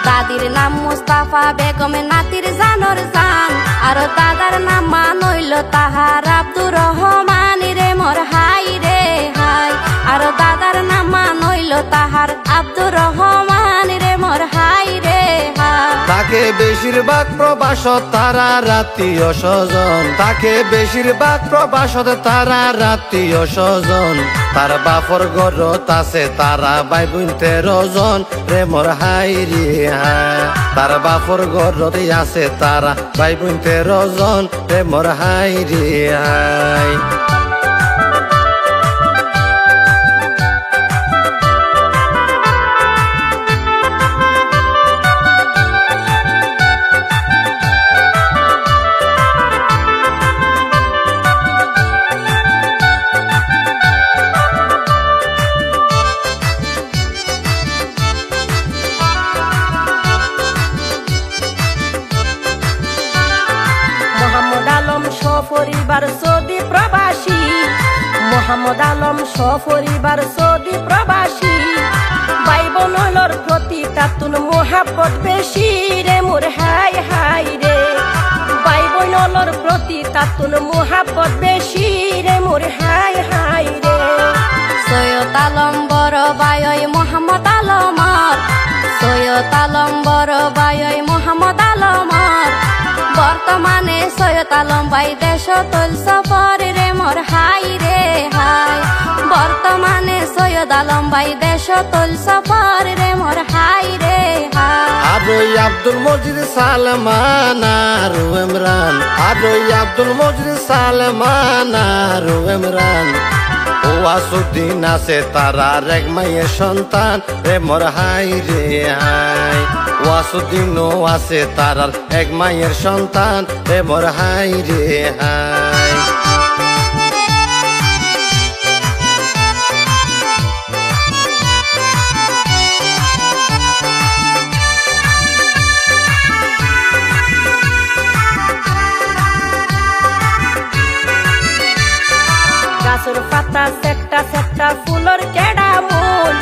দাদির নাম মুস্তাফা বেগম নাতির জানর জান আর দাদার নাম মান হইল তাহার আব্দুর রহমান রে মোর হাই রে হাই আর দাদার নাম মান হইল তাহার আব্দুর রহমান রে মোর হাই রে হাই তাকে বেশিরভাগ প্রবাসত তারা আত্মীয় স্বজন, তাকে বেশিরভাগ প্রবাসত তারা আত্মীয় স্বজন। তার বাপর ঘরত আছে তারা ভাই বোন 13 জন রে মোর হাই রে হাই। তার বাপর ঘরত আছে তারা ভাই বোন 13 জন রে মোর হাই রে হাই। সপরিবার সৌদি প্রবাসী, মোহাম্মদ আলম সপরিবার সৌদি প্রবাসী। ভাই বোনর প্রতি তাতুন মোহাব্বত বেশি রে মোর হাই হাই রে। ভাই বোনর প্রতি তাতুন মোহাব্বত বেশি রে মোর হাই হাই রে। সৈয়দ আলম বড় ভাই মোহাম্মদ আলমর, সৈয়দ আলম বড় ভাই মোহাম্মদ আলমর। বর্তমানে সৈয়দ আলম ভাই দেশ তৈল সফর রে মোর হাই রে হাই। বর্তমানে সৈয়দ আলম ভাই দেশ তৈল সফর রে মোর হাই রে হাই। আরোই আব্দুল মজিদ সালমান আর ইমরান, আরোই আব্দুল মজিদ সালমান আর ইমরান। ওয়াসুদ্দিন আছে তারা এক মায়ের সন্তান রে মোর হাই রে হাই। ওয়াসুদ্দিনও আছে তারার এক মায়ের সন্তান রে মোর হাই রে হাই। গাছের পাতা সেকটা সেকটা ফুলর কেডা মূল,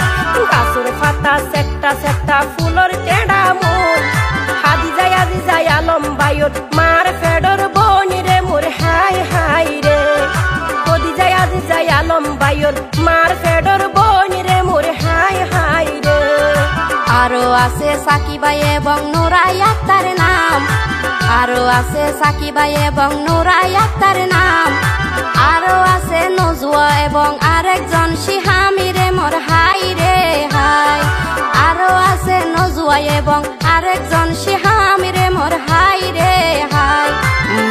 গাছের পাতা সেকটা সেকটা ফুলর কেডা মূল। হাদি যায় আলম বাইর মার ফেডর বনি রে মোর হাই হাই রে। হদি যায় আলম বাইর মার ফেডর বনি রে মোর হাই হাই রে। আরো আছে সাকিবাই এবং নুরাই আক্তার নাম, আরো আছে সাকিবাই এবং নুরাই আক্তার নাম। আরো আছে নজুয়া এবং আরেকজন শিহামি রে মোর হাই রে হাই। আরো আছে নজুয়া এবং আরেকজন শিহামি রে মোর হাই রে হাই।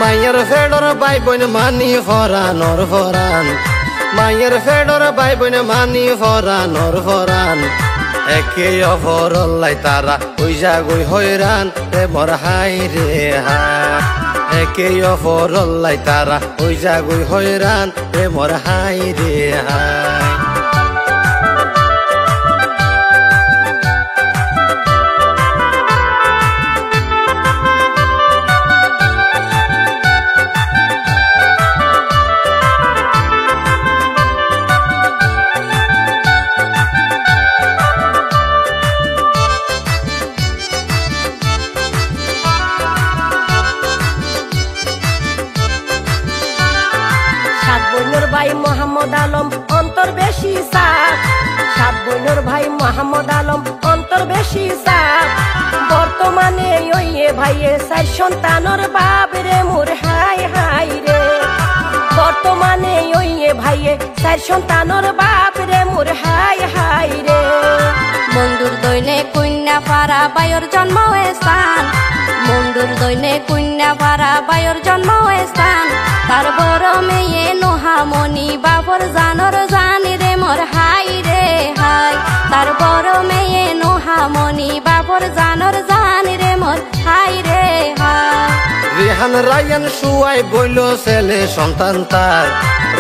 মায়ের ফেডর ভাই বোন মানি ফরানোর ফরান, মায়ের ফেডর ভাই বোন মানি ফরানোর ফরান। একে অপরল্লাই তারা ওই জাগই হয়রান রে মোর হাই রে হাই। একে অপরল্লাই তারা ওই জাগই হয়রান রে মোর হাই রে হাই। ভাই মোহাম্মদ আলম অন্তর বেশি সাপ, সাত বোনের ভাই মোহাম্মদ আলম অন্তর বেশি সাপ। বর্তমানে ওইয়ে ভাইয়ে 4 সন্তানের বাপ রে মোর হাই হাই রে। বর্তমানে ওইয়ে ভাইয়ে 4 সন্তানের বাপ রে মোর হাই হাই রে। বন্ধুর দৈনে কন্যা পাড়া বায়ুর জন্ম স্থান, বন্ধুর দৈনে কন্যা পাড়া বায়ুর জন্ম স্থান। তার বড় মেয়ে নোহামণি বাবর জানর জানি রে মোর হাই রে হাই। তার বড় মেয়ে নোহামণি বাবর জানর জানি রে মোর হাই রে হাই। রিহান রায়ান সুয়াই বইল ছেলে সন্তান তার,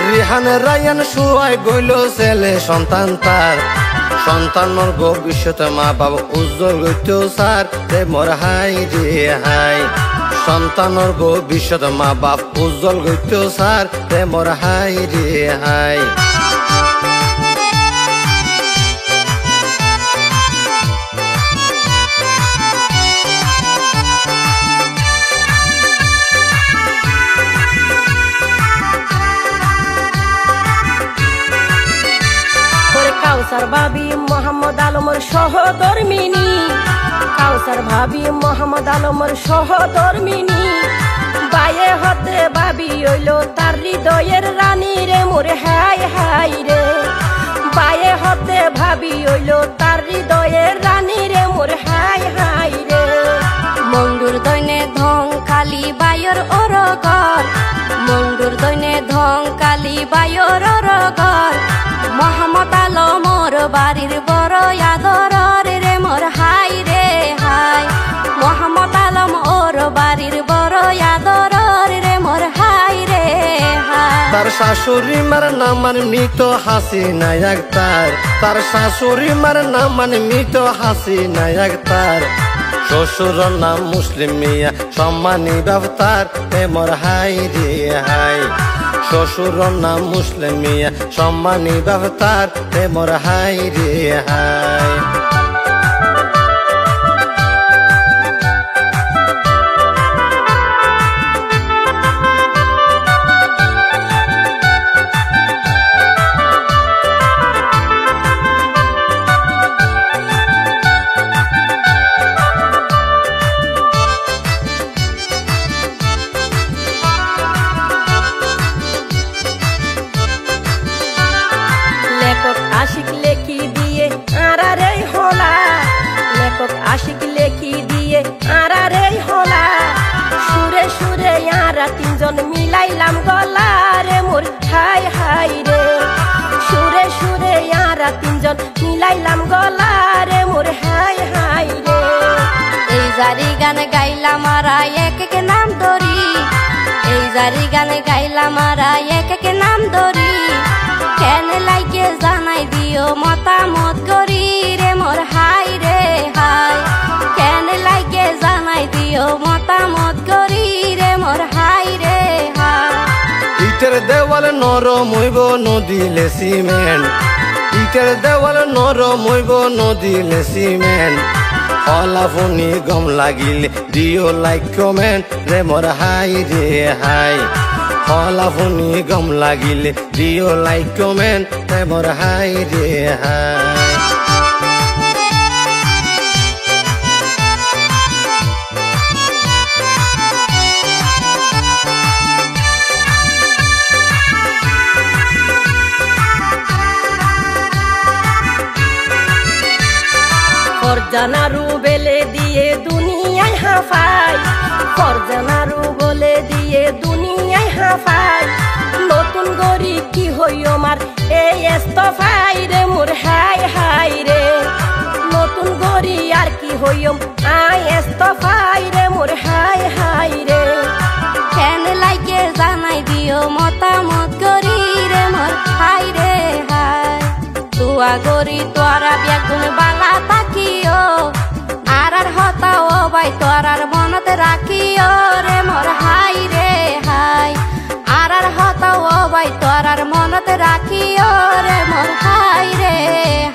রিহান রায়ান সুয়াই বইল ছেলে সন্তান তার। সন্তানর ভবিষ্যতে মা বাবা উজ্জ্বল গইতো সার রে মোর হাই রে হাই। সন্তানর ভবিষ্যতে মা বাপ উজ্জ্বল গইতো সার রে মোর হাই রে হাই। কাউসার বাবি মোহাম্মদ আলমর সহধর্মিনী, কাউসার ভাবি মোহাম্মদ আলমর সহধর্মিনী বায়ে হতে ভাবি হইল তার হৃদয়ের রানী রে মোর হাই হাই রে বায়ে হতে ভাবি হইল তার হৃদয়ের রানী রে মোর হাই হাই রে মন্ডুর দৈনে ধং কালি বায়র অরগর মন্ডুর দৈনে ধং কালি বায়র অরগর মোহাম্মদ আলমর বাড়ির বড় আদরর রে মোর হাই রে হাই মোহাম্মদ আলম ওর বাড়ির বড় আদরর রে মোর হাই রে হাই তার শাশুড়ি মার নাম মৃত হাসিনা আক্তার তার শাশুড়ি মার নাম মৃত হাসিনা আক্তার শ্বশুর নাম মুসলিম মিয়া সম্মানী বাবতার রে মোর হাই রে হাই শ্বশুর নাম মুসলিম মিয়া সম্মানী বাবতার রে মোর হাই রে হাই আশিক লেখি দিয়ে আরারে হলা লেখক আশিক লেখি দিয়ে আরারে হলা সুরে সুরে আরা তিনজন মিলাইলাম গলা রে মোর হাই হাই রে সুরে সুরে আরা তিনজন মিলাইলাম গলা রে মোর হাই হাই রে এই জারি গান গাইলাম আরা এক এক নাম ধরি এই জারি গান গাইলাম আরা এক এক নাম ধরি কেন লাইকে জানাই দিও মতামত করি রে মোর হাই রে হাই কেন লাইকে জানাই দিও মতামত করি রে মোর হাই রে হাই ইটের দেওয়াল নরম হইব নদিলে সিমেন্ট ইটের দেওয়াল নরম হইব নদিলে সিমেন্ট ফলাফনি গম লাগিলে দিও লাইক কমেন্ট রে মোর হাই রে হাই ফলাফনি গম লাগিলে দিও লাইক কমেন্ট রে মোর হাই রে হাই ফরজানারু বেলে দিয়ে দুনিয়ায় হাফাই ফরজানারু বলে দিয়ে দুনিয়ায় হাফাই নতুন গরি কি হইও মার এই এস্তফাই রে মোর হাই হাই রে নতুন গরি আর কি হইও আই এস্তফাই রে মোর হাই হাই রে কেন লাইকে জানাই দিও মতামত করি রে মোর হাই রে হাই তুয়া গরি তোরা বেগুন বালা তাকিও আর হতাও ভাই তোরার মনত রাখিও রে মোর হাই রে হাই আর হতাও ভাই তোরার মনত রাখিও রে মোর হাই রে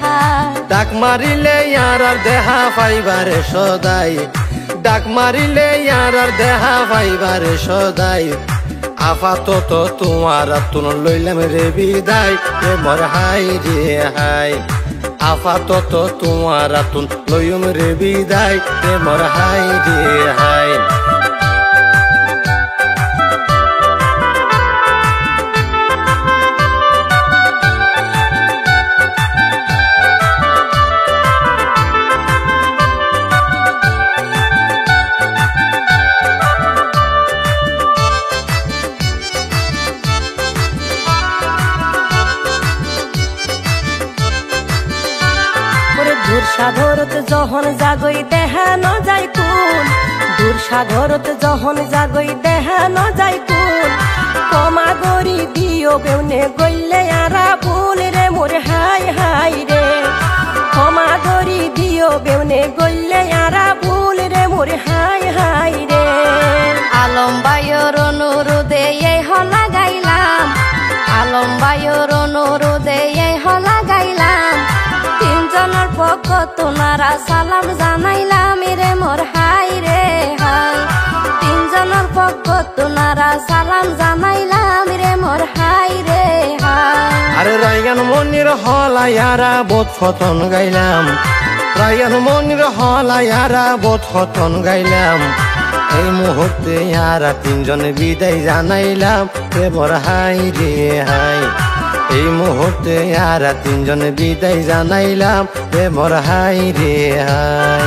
হাই ডাক মারিলে আর দেহা পাইবারে সদাই ডাক মারিলে আর দেহা পাইবারে সদাই আপাতত তোমার তুন লইলাম রে বিদায় রে মোর হাই রে হাই আপাতত তোমার তুন লইম রে বিদায় রে মোর হাই রে হাই সাগরত যখন জাগই দেহানো যায় কুল দূর সাগরত যখন জাগই দেহানো যায় কুল কমা গরি দিও বেউনে গইলে আরা ভুল রে মোর হাই হাই রে ক্ষমা গরি দিও বেউনে গইলে আরা ভুল রে মোর হাই হাই রে আলম বায়র অনুরোধে এই হলা গাইলাম আলম বায়র অনুরোধে এই হলা গাইলাম তিনজনের পক্ষ তোনারা সালাম জানাইলাম রে মোর হাই রে হাই তিনজনের পক্ষ তোনারা সালাম জানাইলাম রে মোর হাই রে হাই আরে রাইগান মনির হলায়ারা বোধ ফতন গাইলাম প্রায়ণ মনির হলায়ারা বোধ হতন গাইলাম এই মুহূর্তে আরা তিনজন বিদায় জানাইলাম এবার হাই রে হাই এই মুহূর্তে আরা তিনজন বিদায় জানাইলাম এবার হাই রে হাই